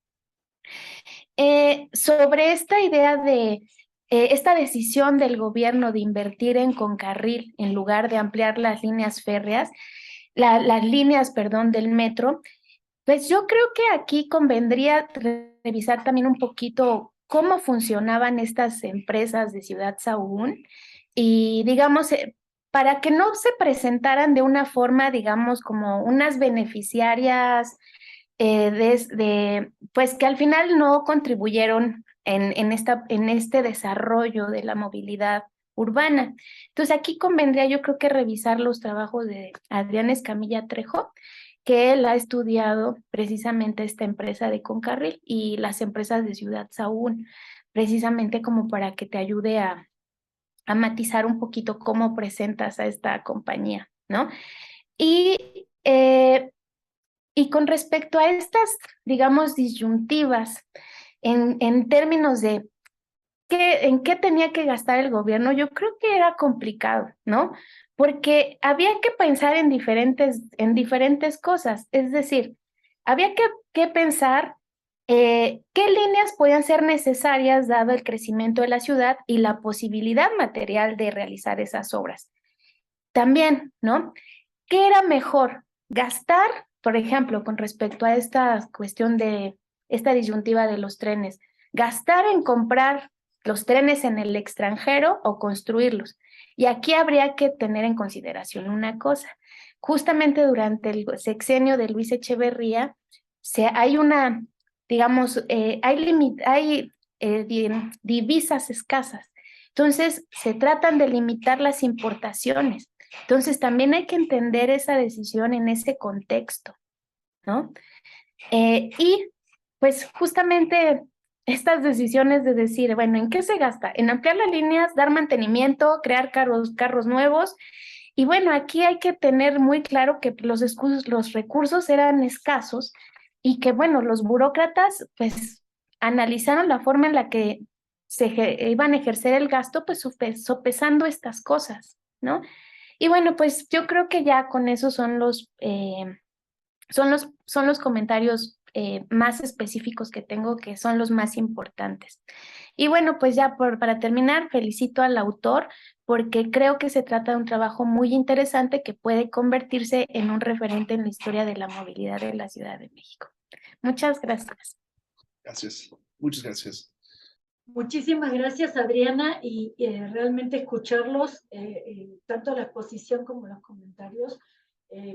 Sobre esta idea de esta decisión del gobierno de invertir en Concarril en lugar de ampliar las líneas férreas, las líneas, perdón, del metro, pues yo creo que aquí convendría revisar también un poquito cómo funcionaban estas empresas de Ciudad Sahagún y, digamos, para que no se presentaran de una forma, digamos, como unas beneficiarias pues que al final no contribuyeron en este desarrollo de la movilidad urbana. Entonces aquí convendría yo creo que revisar los trabajos de Adrián Escamilla Trejo, que él ha estudiado precisamente esta empresa de Concarril y las empresas de Ciudad Sahún, precisamente como para que te ayude a matizar un poquito cómo presentas a esta compañía, ¿no? Y, eh, y con respecto a estas, digamos, disyuntivas, en términos de en qué tenía que gastar el gobierno, yo creo que era complicado, ¿no? Porque había que pensar en diferentes cosas, es decir, había que pensar qué líneas podían ser necesarias dado el crecimiento de la ciudad y la posibilidad material de realizar esas obras. También, ¿no? ¿Qué era mejor? Gastar, por ejemplo, con respecto a esta cuestión de esta disyuntiva de los trenes, gastar en comprar los trenes en el extranjero o construirlos. Y aquí habría que tener en consideración una cosa. Justamente durante el sexenio de Luis Echeverría, hay una, digamos, hay divisas escasas. Entonces, se tratan de limitar las importaciones. Entonces, también hay que entender esa decisión en ese contexto, ¿no? Y pues justamente estas decisiones de decir, bueno, ¿en qué se gasta? En ampliar las líneas, dar mantenimiento, crear carros nuevos. Y bueno, aquí hay que tener muy claro que los recursos eran escasos y que, bueno, los burócratas pues analizaron la forma en la que iban a ejercer el gasto, pues sopesando estas cosas, ¿no? Y bueno, pues yo creo que ya con eso son los comentarios más específicos que tengo, que son los más importantes. Y bueno, pues ya para terminar, felicito al autor porque creo que se trata de un trabajo muy interesante que puede convertirse en un referente en la historia de la movilidad de la Ciudad de México. Muchas gracias. Gracias. Muchas gracias. Muchísimas gracias, Adriana, y realmente escucharlos, tanto la exposición como los comentarios,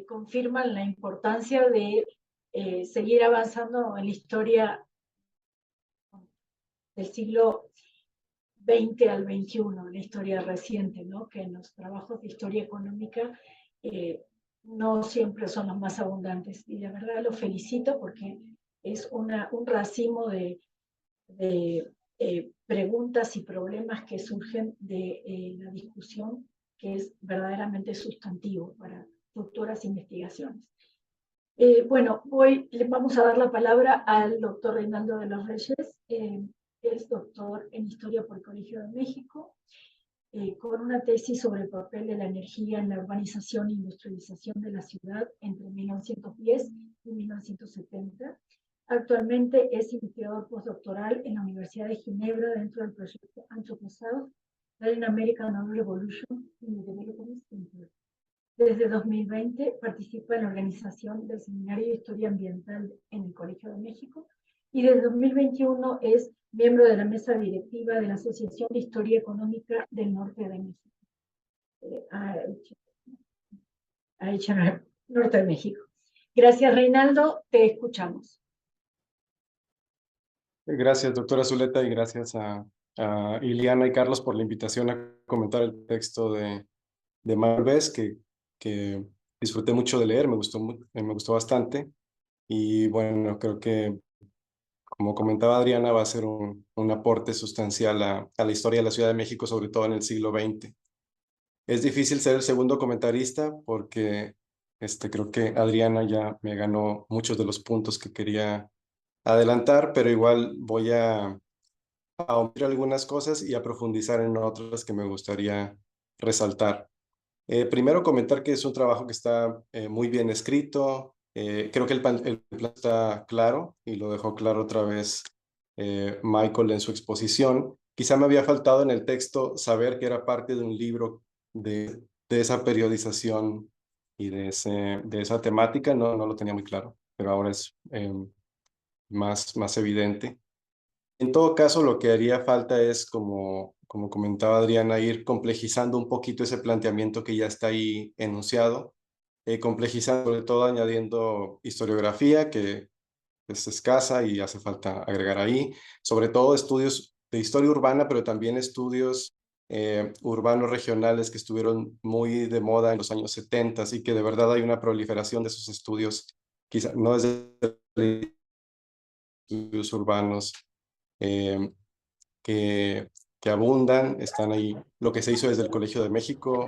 confirman la importancia de seguir avanzando en la historia del siglo XX al XXI, la historia reciente, ¿no? Que en los trabajos de historia económica no siempre son los más abundantes. Y la verdad los felicito porque es un racimo de preguntas y problemas que surgen de la discusión, que es verdaderamente sustantivo para futuras investigaciones. Bueno, hoy le vamos a dar la palabra al doctor Reinaldo de los Reyes, es doctor en Historia por el Colegio de México, con una tesis sobre el papel de la energía en la urbanización e industrialización de la ciudad entre 1910 y 1970. Actualmente es investigador postdoctoral en la Universidad de Ginebra dentro del proyecto Anthropocene, Latin American Urban Revolution in the Development Center. Desde 2020 participa en la organización del Seminario de Historia Ambiental en el Colegio de México y desde 2021 es miembro de la mesa directiva de la Asociación de Historia Económica del Norte de México. Norte de México. Gracias, Reinaldo, te escuchamos. Gracias, doctora Zuleta, y gracias a Ileana y Carlos por la invitación a comentar el texto de Malvez, que disfruté mucho de leer, me gustó bastante. Y bueno, creo que, como comentaba Adriana, va a ser un aporte sustancial a la historia de la Ciudad de México, sobre todo en el siglo XX. Es difícil ser el segundo comentarista porque creo que Adriana ya me ganó muchos de los puntos que quería adelantar, pero igual voy a omitir algunas cosas y a profundizar en otras que me gustaría resaltar. Primero comentar que es un trabajo que está muy bien escrito. Creo que el plan está claro y lo dejó claro otra vez Michael en su exposición. Quizá me había faltado en el texto saber que era parte de un libro de esa periodización y de esa temática. No lo tenía muy claro, pero ahora es más evidente. En todo caso, lo que haría falta es, como comentaba Adriana, ir complejizando un poquito ese planteamiento que ya está ahí enunciado, complejizando, sobre todo añadiendo historiografía, que es escasa y hace falta agregar ahí, sobre todo estudios de historia urbana, pero también estudios urbanos regionales que estuvieron muy de moda en los años 70 y que de verdad hay una proliferación de esos estudios, quizá no desde estudios urbanos eh, que, que abundan, están ahí. Lo que se hizo desde el Colegio de México,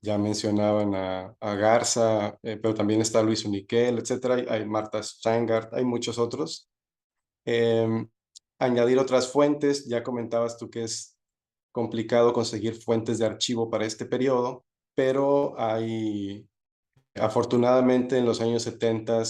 ya mencionaban a Garza, pero también está Luis Uniquel, etcétera. Hay Marta Steingart, hay muchos otros. Añadir otras fuentes, ya comentabas tú que es complicado conseguir fuentes de archivo para este periodo, pero hay, afortunadamente en los años 70,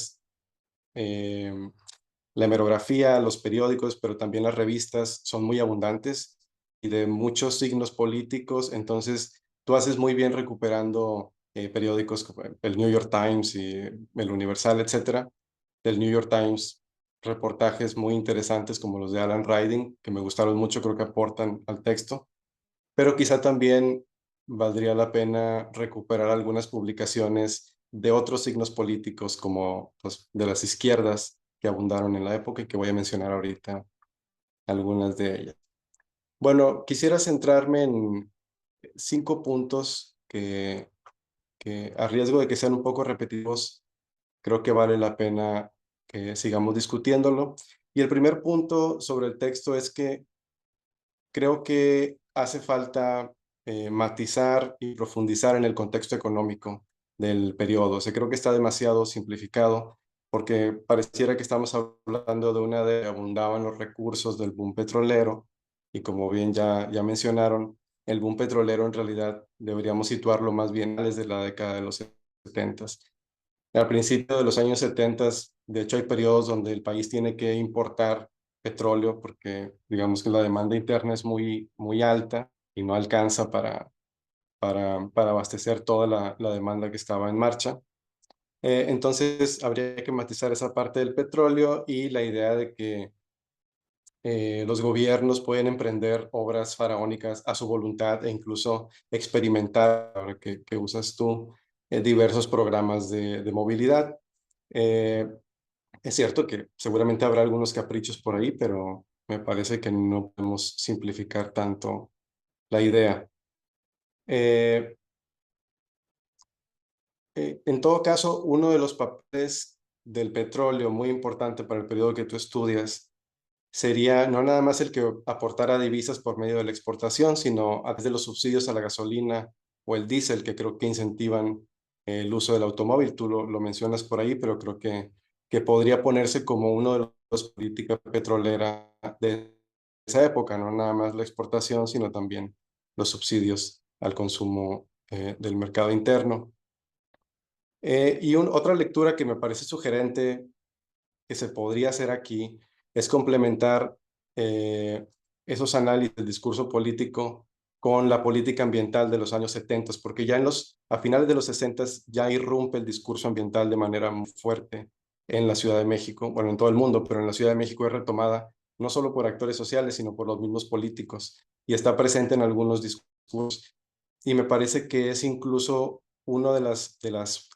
la hemerografía, los periódicos, pero también las revistas son muy abundantes y de muchos signos políticos, entonces tú haces muy bien recuperando periódicos como el New York Times y el Universal, etcétera. Del New York Times, reportajes muy interesantes como los de Alan Riding, que me gustaron mucho, creo que aportan al texto, pero quizá también valdría la pena recuperar algunas publicaciones de otros signos políticos como pues, de las izquierdas que abundaron en la época y que voy a mencionar ahorita algunas de ellas. Bueno, quisiera centrarme en 5 puntos que a riesgo de que sean un poco repetitivos, creo que vale la pena que sigamos discutiéndolo. Y el primer punto sobre el texto es que creo que hace falta matizar y profundizar en el contexto económico del periodo. O sea, creo que está demasiado simplificado porque pareciera que estamos hablando de una de abundaban los recursos del boom petrolero y como bien ya mencionaron, el boom petrolero en realidad deberíamos situarlo más bien desde la década de los 70. Al principio de los años 70, de hecho, hay periodos donde el país tiene que importar petróleo porque digamos que la demanda interna es muy alta y no alcanza para abastecer toda la demanda que estaba en marcha. Entonces, habría que matizar esa parte del petróleo y la idea de que los gobiernos pueden emprender obras faraónicas a su voluntad e incluso experimentar, ahora que usas tú, diversos programas de movilidad. Eh, es cierto que seguramente habrá algunos caprichos por ahí, pero me parece que no podemos simplificar tanto la idea. Eh, en todo caso, uno de los papeles del petróleo muy importante para el periodo que tú estudias sería no nada más el que aportara divisas por medio de la exportación, sino a través de los subsidios a la gasolina o el diésel, que creo que incentivan el uso del automóvil. Tú lo mencionas por ahí, pero creo que podría ponerse como uno de los políticas petroleras de esa época, no nada más la exportación, sino también los subsidios al consumo del mercado interno. Y otra lectura que me parece sugerente que se podría hacer aquí es complementar esos análisis del discurso político con la política ambiental de los años 70, porque ya a finales de los 60 ya irrumpe el discurso ambiental de manera muy fuerte en la Ciudad de México, bueno, en todo el mundo, pero en la Ciudad de México es retomada no solo por actores sociales, sino por los mismos políticos, y está presente en algunos discursos. Y me parece que es incluso una de las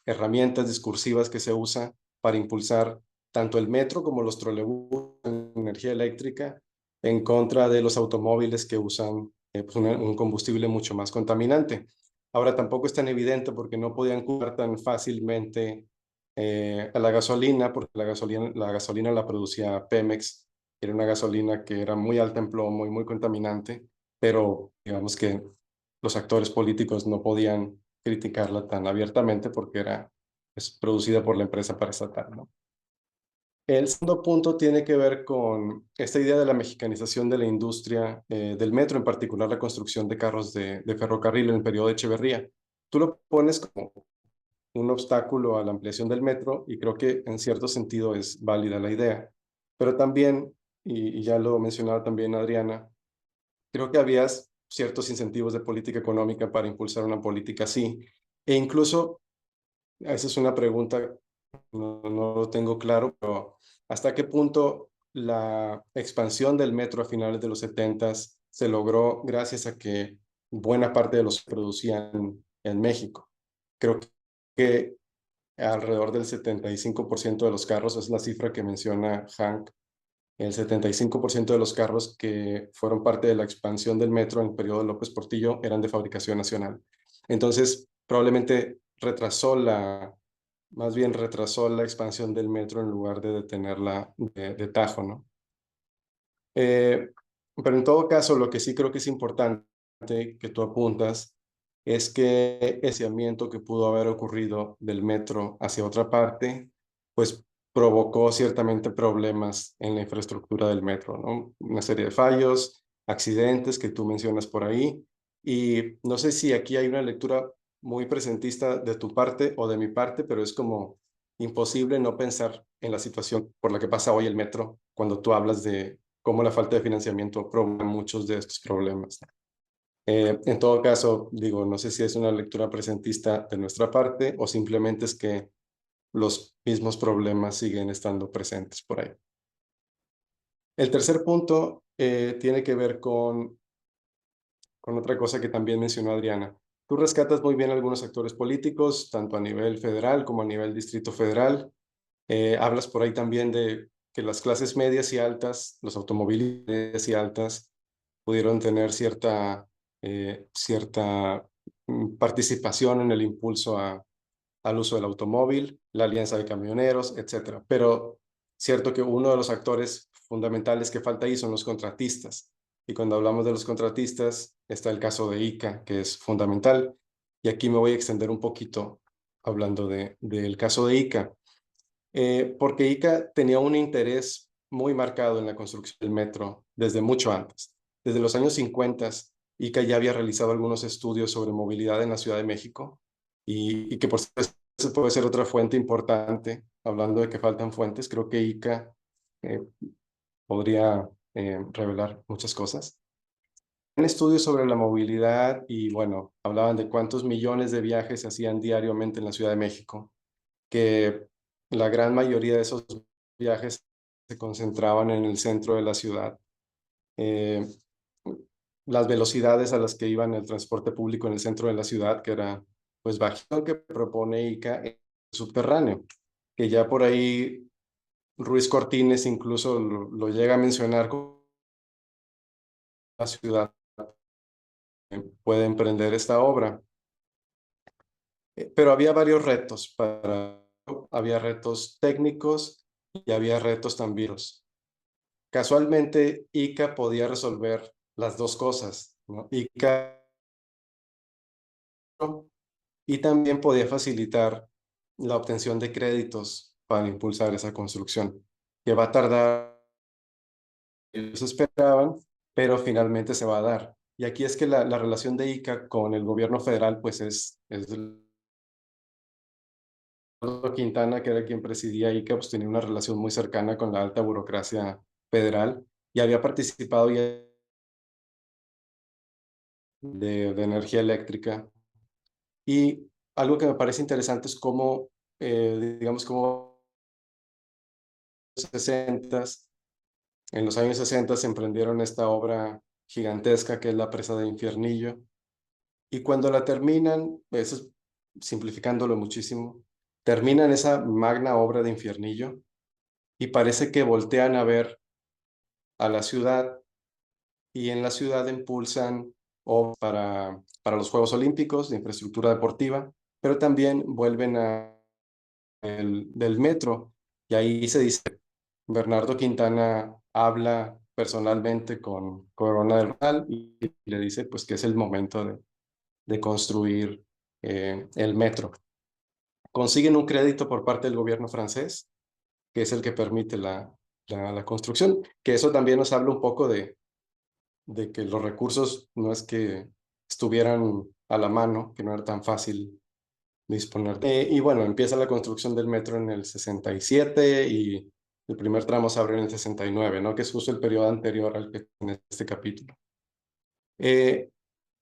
herramientas discursivas que se usa para impulsar tanto el metro como los trolebuses en energía eléctrica en contra de los automóviles que usan pues un combustible mucho más contaminante. Ahora tampoco es tan evidente porque no podían cubrir tan fácilmente a la gasolina, porque la gasolina la producía Pemex, era una gasolina que era muy alta en plomo y muy contaminante, pero digamos que los actores políticos no podían criticarla tan abiertamente porque es producida por la empresa paraestatal, ¿no? El segundo punto tiene que ver con esta idea de la mexicanización de la industria del metro, en particular la construcción de carros de ferrocarril en el periodo de Echeverría. Tú lo pones como un obstáculo a la ampliación del metro y creo que en cierto sentido es válida la idea. Pero también, y ya lo mencionaba también Adriana, creo que había ciertos incentivos de política económica para impulsar una política así. E incluso, esa es una pregunta, no lo tengo claro, pero ¿hasta qué punto la expansión del metro a finales de los 70 se logró gracias a que buena parte de los que producían en México? Creo que alrededor del 75% de los carros, es la cifra que menciona Hank, El 75% de los carros que fueron parte de la expansión del metro en el periodo de López Portillo eran de fabricación nacional. Entonces, probablemente más bien retrasó la expansión del metro en lugar de detenerla de tajo, ¿no? Pero en todo caso, lo que sí creo que es importante que tú apuntas es que ese movimiento que pudo haber ocurrido del metro hacia otra parte, pues provocó ciertamente problemas en la infraestructura del metro, ¿no? Una serie de fallos, accidentes que tú mencionas por ahí, y no sé si aquí hay una lectura muy presentista de tu parte o de mi parte, pero es como imposible no pensar en la situación por la que pasa hoy el metro cuando tú hablas de cómo la falta de financiamiento provoca muchos de estos problemas. En todo caso, digo, no sé si es una lectura presentista de nuestra parte o simplemente es que los mismos problemas siguen estando presentes por ahí. El tercer punto tiene que ver con otra cosa que también mencionó Adriana. Tú rescatas muy bien algunos actores políticos, tanto a nivel federal como a nivel distrito federal. Hablas por ahí también de que las clases medias y altas, los automovilistas y altas, pudieron tener cierta participación en el impulso al uso del automóvil, la alianza de camioneros, etcétera. Pero cierto que uno de los actores fundamentales que falta ahí son los contratistas. Y cuando hablamos de los contratistas, está el caso de ICA, que es fundamental. Y aquí me voy a extender un poquito hablando del caso de ICA, porque ICA tenía un interés muy marcado en la construcción del metro desde mucho antes. Desde los años 50, ICA ya había realizado algunos estudios sobre movilidad en la Ciudad de México y que por supuesto puede ser otra fuente importante. Hablando de que faltan fuentes, creo que ICA eh, podría revelar muchas cosas. Un estudio sobre la movilidad y bueno, hablaban de cuántos millones de viajes se hacían diariamente en la Ciudad de México, que la gran mayoría de esos viajes se concentraban en el centro de la ciudad. Eh, las velocidades a las que iban el transporte público en el centro de la ciudad, que era pues bajito, que propone ICA en el subterráneo, que ya por ahí Ruiz Cortines incluso lo llega a mencionar como la ciudad puede emprender esta obra. Pero había varios retos había retos técnicos y había retos también. Casualmente, ICA podía resolver las dos cosas, ¿no? ICA y también podía facilitar la obtención de créditos para impulsar esa construcción, que va a tardar, ellos esperaban, pero finalmente se va a dar. Y aquí es que la relación de ICA con el gobierno federal, pues es Quintana, que era quien presidía ICA, pues tenía una relación muy cercana con la alta burocracia federal y había participado ya de energía eléctrica. Y algo que me parece interesante es cómo, digamos, como en los años 60 se emprendieron esta obra gigantesca que es la presa de Infiernillo. Y cuando la terminan, eso es simplificándolo muchísimo, terminan esa magna obra de Infiernillo y parece que voltean a ver a la ciudad y en la ciudad impulsan obras para los Juegos Olímpicos de infraestructura deportiva, pero también vuelven del metro y ahí se dice, Bernardo Quintana habla personalmente con Corona del Real y le dice pues que es el momento de construir el metro. Consiguen un crédito por parte del gobierno francés, que es el que permite la construcción, que eso también nos habla un poco de que los recursos no es que estuvieran a la mano, que no era tan fácil disponer. Y bueno, empieza la construcción del metro en el 67 y el primer tramo se abre en el 69, ¿no? Que es justo el periodo anterior al que en este capítulo.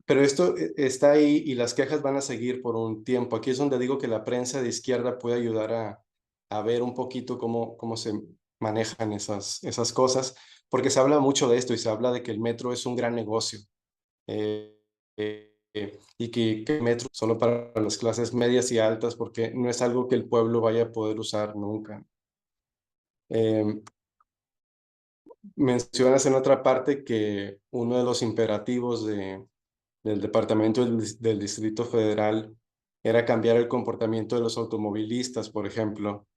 Pero esto está ahí y las quejas van a seguir por un tiempo. Aquí es donde digo que la prensa de izquierda puede ayudar a ver un poquito cómo se manejan esas cosas, porque se habla mucho de esto y se habla de que el metro es un gran negocio y que el metro solo para las clases medias y altas, porque no es algo que el pueblo vaya a poder usar nunca. mencionas en otra parte que uno de los imperativos del Departamento del Distrito Federal era cambiar el comportamiento de los automovilistas, por ejemplo,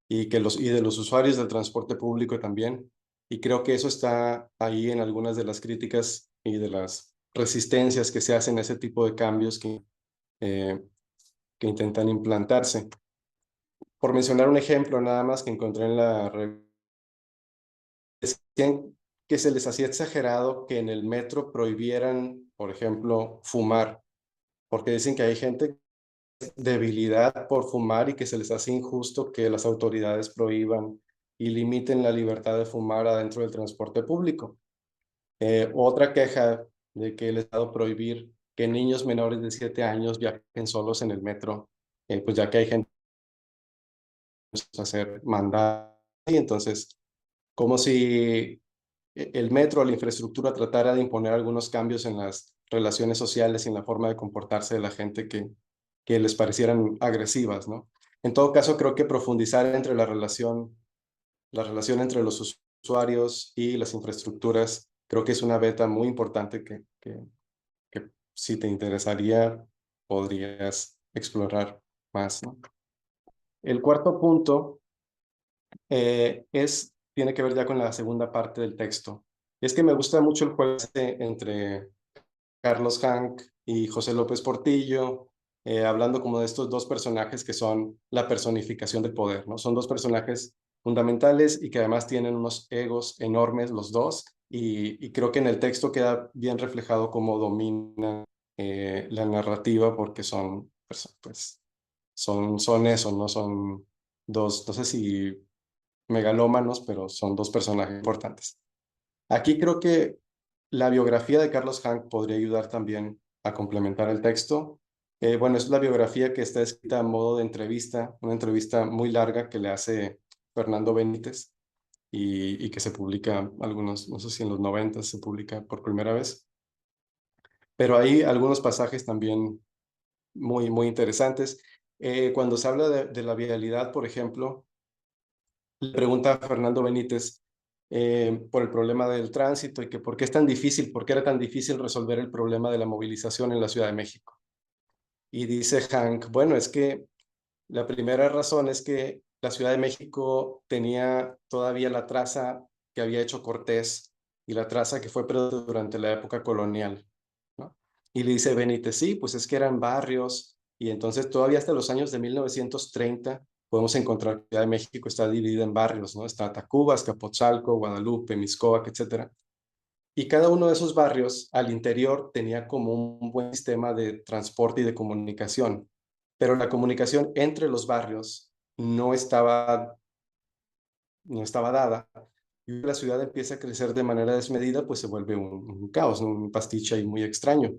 y de los usuarios del transporte público también. Y creo que eso está ahí en algunas de las críticas y de las resistencias que se hacen a ese tipo de cambios que intentan implantarse. Por mencionar un ejemplo nada más que encontré en la decían que se les hacía exagerado que en el metro prohibieran, por ejemplo, fumar, porque dicen que hay gente debilidad por fumar y que se les hace injusto que las autoridades prohíban y limiten la libertad de fumar adentro del transporte público. Otra queja de que el Estado prohibir que niños menores de 7 años viajen solos en el metro, pues ya que hay gente que hacer mandar y entonces como si el metro, la infraestructura tratara de imponer algunos cambios en las relaciones sociales y en la forma de comportarse de la gente que les parecieran agresivas, ¿no? En todo caso, creo que profundizar entre la relación entre los usuarios y las infraestructuras, creo que es una beta muy importante que si te interesaría, podrías explorar más, ¿no? El cuarto punto tiene que ver ya con la segunda parte del texto. Es que me gusta mucho el juego entre Carlos Hank y José López Portillo, hablando como de estos dos personajes que son la personificación del poder, ¿no? Son dos personajes fundamentales y que además tienen unos egos enormes los dos, y creo que en el texto queda bien reflejado cómo domina la narrativa, porque pues, son eso, ¿no? Son dos, no sé si megalómanos, pero son dos personajes importantes. Aquí creo que la biografía de Carlos Hank podría ayudar también a complementar el texto. Bueno, es la biografía que está escrita a modo de entrevista, una entrevista muy larga que le hace Fernando Benítez y que se publica algunos, no sé si en los 90 se publica por primera vez, pero hay algunos pasajes también muy interesantes. Cuando se habla de la vialidad, por ejemplo, le pregunta a Fernando Benítez por el problema del tránsito y que por qué es tan difícil, por qué era tan difícil resolver el problema de la movilización en la Ciudad de México. Y dice Hank, bueno, es que la primera razón es que la Ciudad de México tenía todavía la traza que había hecho Cortés y la traza que fue durante la época colonial, ¿no? Y le dice Benítez, sí, pues es que eran barrios y entonces todavía hasta los años de 1930 podemos encontrar que la Ciudad de México está dividida en barrios, ¿no? Está Tacuba, Azcapotzalco, Guadalupe, Mixcoac, etcétera. Y cada uno de esos barrios al interior tenía como un buen sistema de transporte y de comunicación, pero la comunicación entre los barrios no estaba dada. Y la ciudad empieza a crecer de manera desmedida, pues se vuelve un caos, un pastiche ahí muy extraño.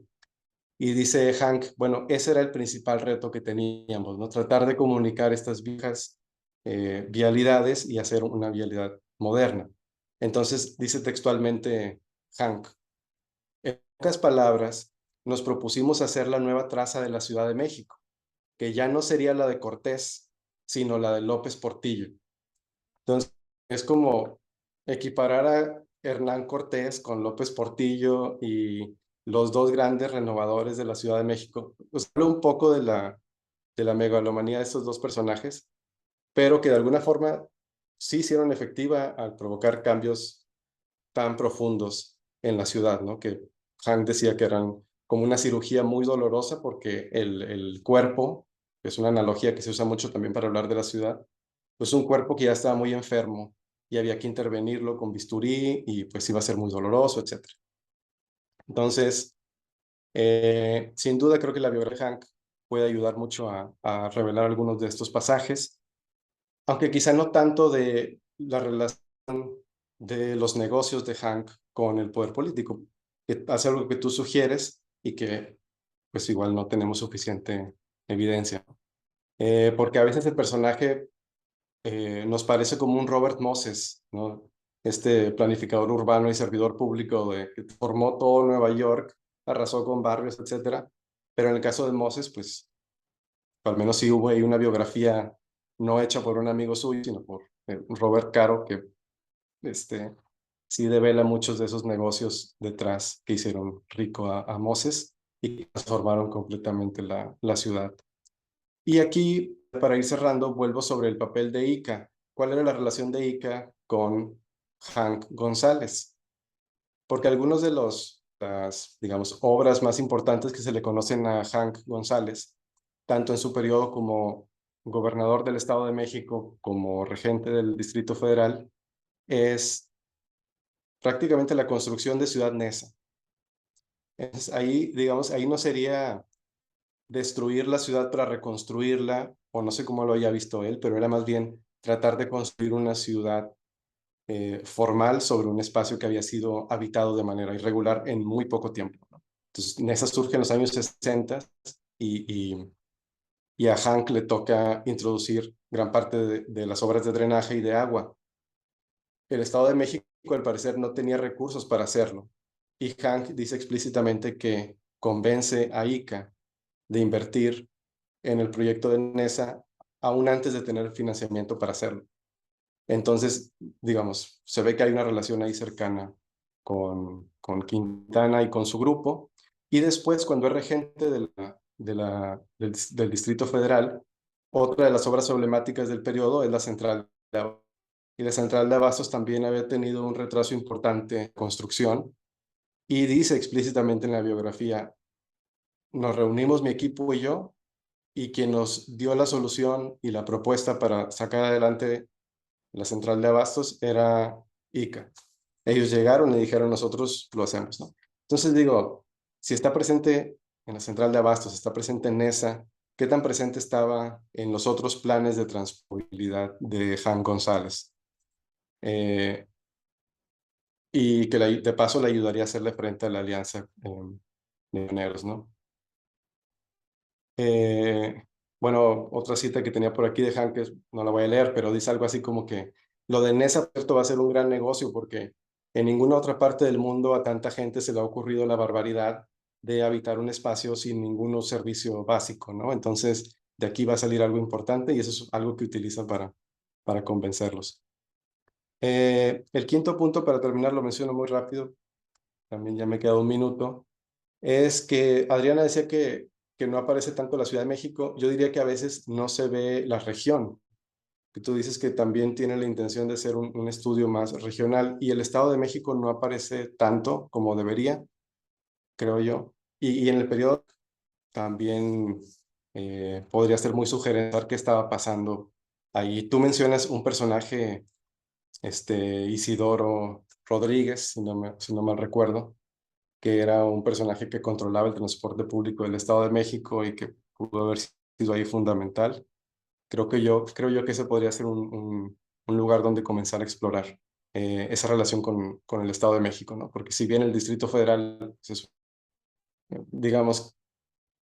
Y dice Hank, bueno, ese era el principal reto que teníamos, ¿no? Tratar de comunicar estas viejas vialidades y hacer una vialidad moderna. Entonces, dice textualmente Hank, en pocas palabras, nos propusimos hacer la nueva traza de la Ciudad de México, que ya no sería la de Cortés, sino la de López Portillo. Entonces, es como equiparar a Hernán Cortés con López Portillo y los dos grandes renovadores de la Ciudad de México. Pues habla un poco de la megalomanía de estos dos personajes, pero que de alguna forma sí hicieron efectiva al provocar cambios tan profundos en la ciudad, ¿no? Que Hank decía que eran como una cirugía muy dolorosa porque el cuerpo, que es una analogía que se usa mucho también para hablar de la ciudad, pues un cuerpo que ya estaba muy enfermo y había que intervenirlo con bisturí y pues iba a ser muy doloroso, etc. Entonces, sin duda creo que la biografía de Hank puede ayudar mucho a revelar algunos de estos pasajes, aunque quizá no tanto de la relación de los negocios de Hank con el poder político, que hace algo que tú sugieres y que pues igual no tenemos suficiente evidencia. Porque a veces el personaje nos parece como un Robert Moses, ¿no? Este planificador urbano y servidor público que formó todo Nueva York, arrasó con barrios, etcétera. Pero en el caso de Moses, pues al menos sí hubo ahí una biografía no hecha por un amigo suyo, sino por Robert Caro, que sí devela muchos de esos negocios detrás que hicieron rico a Moses y transformaron completamente la ciudad. Y aquí, para ir cerrando, vuelvo sobre el papel de Ica. ¿Cuál era la relación de Ica con Hank González? Porque algunos de las, digamos, obras más importantes que se le conocen a Hank González, tanto en su periodo como gobernador del Estado de México, como regente del Distrito Federal, es prácticamente la construcción de Ciudad Neza. Entonces, ahí, digamos, ahí no sería destruir la ciudad para reconstruirla, o no sé cómo lo haya visto él, pero era más bien tratar de construir una ciudad formal sobre un espacio que había sido habitado de manera irregular en muy poco tiempo, ¿no? Entonces, Neza surge en los años 60 y a Hank le toca introducir gran parte de las obras de drenaje y de agua. El Estado de México, al parecer, no tenía recursos para hacerlo. Y Hank dice explícitamente que convence a Ica de invertir en el proyecto de Neza aún antes de tener financiamiento para hacerlo. Entonces, digamos, se ve que hay una relación ahí cercana con Quintana y con su grupo. Y después, cuando es regente del Distrito Federal, otra de las obras emblemáticas del periodo es la Central de Abastos. Y la Central de Abastos también había tenido un retraso importante en construcción. Y dice explícitamente en la biografía, nos reunimos mi equipo y yo, y quien nos dio la solución y la propuesta para sacar adelante la Central de Abastos era Ica. Ellos llegaron y dijeron, nosotros lo hacemos, ¿no? Entonces digo, si está presente en la Central de Abastos, está presente en esa, ¿qué tan presente estaba en los otros planes de transportabilidad de Jan González? Y que de paso le ayudaría a hacerle frente a la alianza de pioneros, ¿no? Bueno, otra cita que tenía por aquí de Hank, no la voy a leer, pero dice algo así como que lo de Nesa va a ser un gran negocio porque en ninguna otra parte del mundo a tanta gente se le ha ocurrido la barbaridad de habitar un espacio sin ningún servicio básico, ¿no? Entonces, de aquí va a salir algo importante y eso es algo que utilizan para convencerlos. El quinto punto, para terminar, lo menciono muy rápido, también ya me queda un minuto, es que Adriana decía que no aparece tanto la Ciudad de México. Yo diría que a veces no se ve la región, que tú dices que también tiene la intención de ser un estudio más regional y el Estado de México no aparece tanto como debería, creo yo. Y en el periodo también podría ser muy sugerente qué estaba pasando ahí. Tú mencionas un personaje, Isidoro Rodríguez, si no mal recuerdo, que era un personaje que controlaba el transporte público del Estado de México y que pudo haber sido ahí fundamental. Creo yo que ese podría ser un lugar donde comenzar a explorar esa relación con el Estado de México, ¿no? Porque si bien el Distrito Federal, pues, digamos,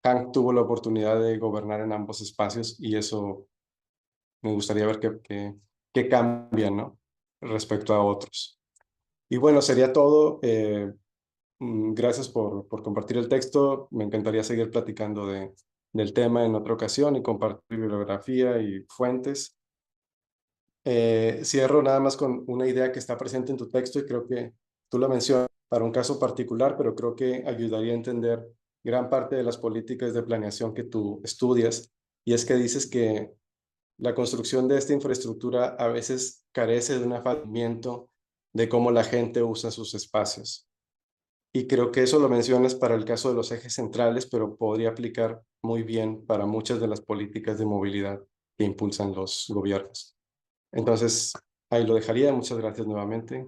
Hank tuvo la oportunidad de gobernar en ambos espacios y eso me gustaría ver qué cambia, ¿no? Respecto a otros. Y bueno, sería todo. Gracias por compartir el texto. Me encantaría seguir platicando del tema en otra ocasión y compartir bibliografía y fuentes. Cierro nada más con una idea que está presente en tu texto y creo que tú la mencionas para un caso particular, pero creo que ayudaría a entender gran parte de las políticas de planeación que tú estudias. Y es que dices que la construcción de esta infraestructura a veces carece de un afalamiento de cómo la gente usa sus espacios. Y creo que eso lo mencionas para el caso de los ejes centrales, pero podría aplicar muy bien para muchas de las políticas de movilidad que impulsan los gobiernos. Entonces, ahí lo dejaría. Muchas gracias nuevamente.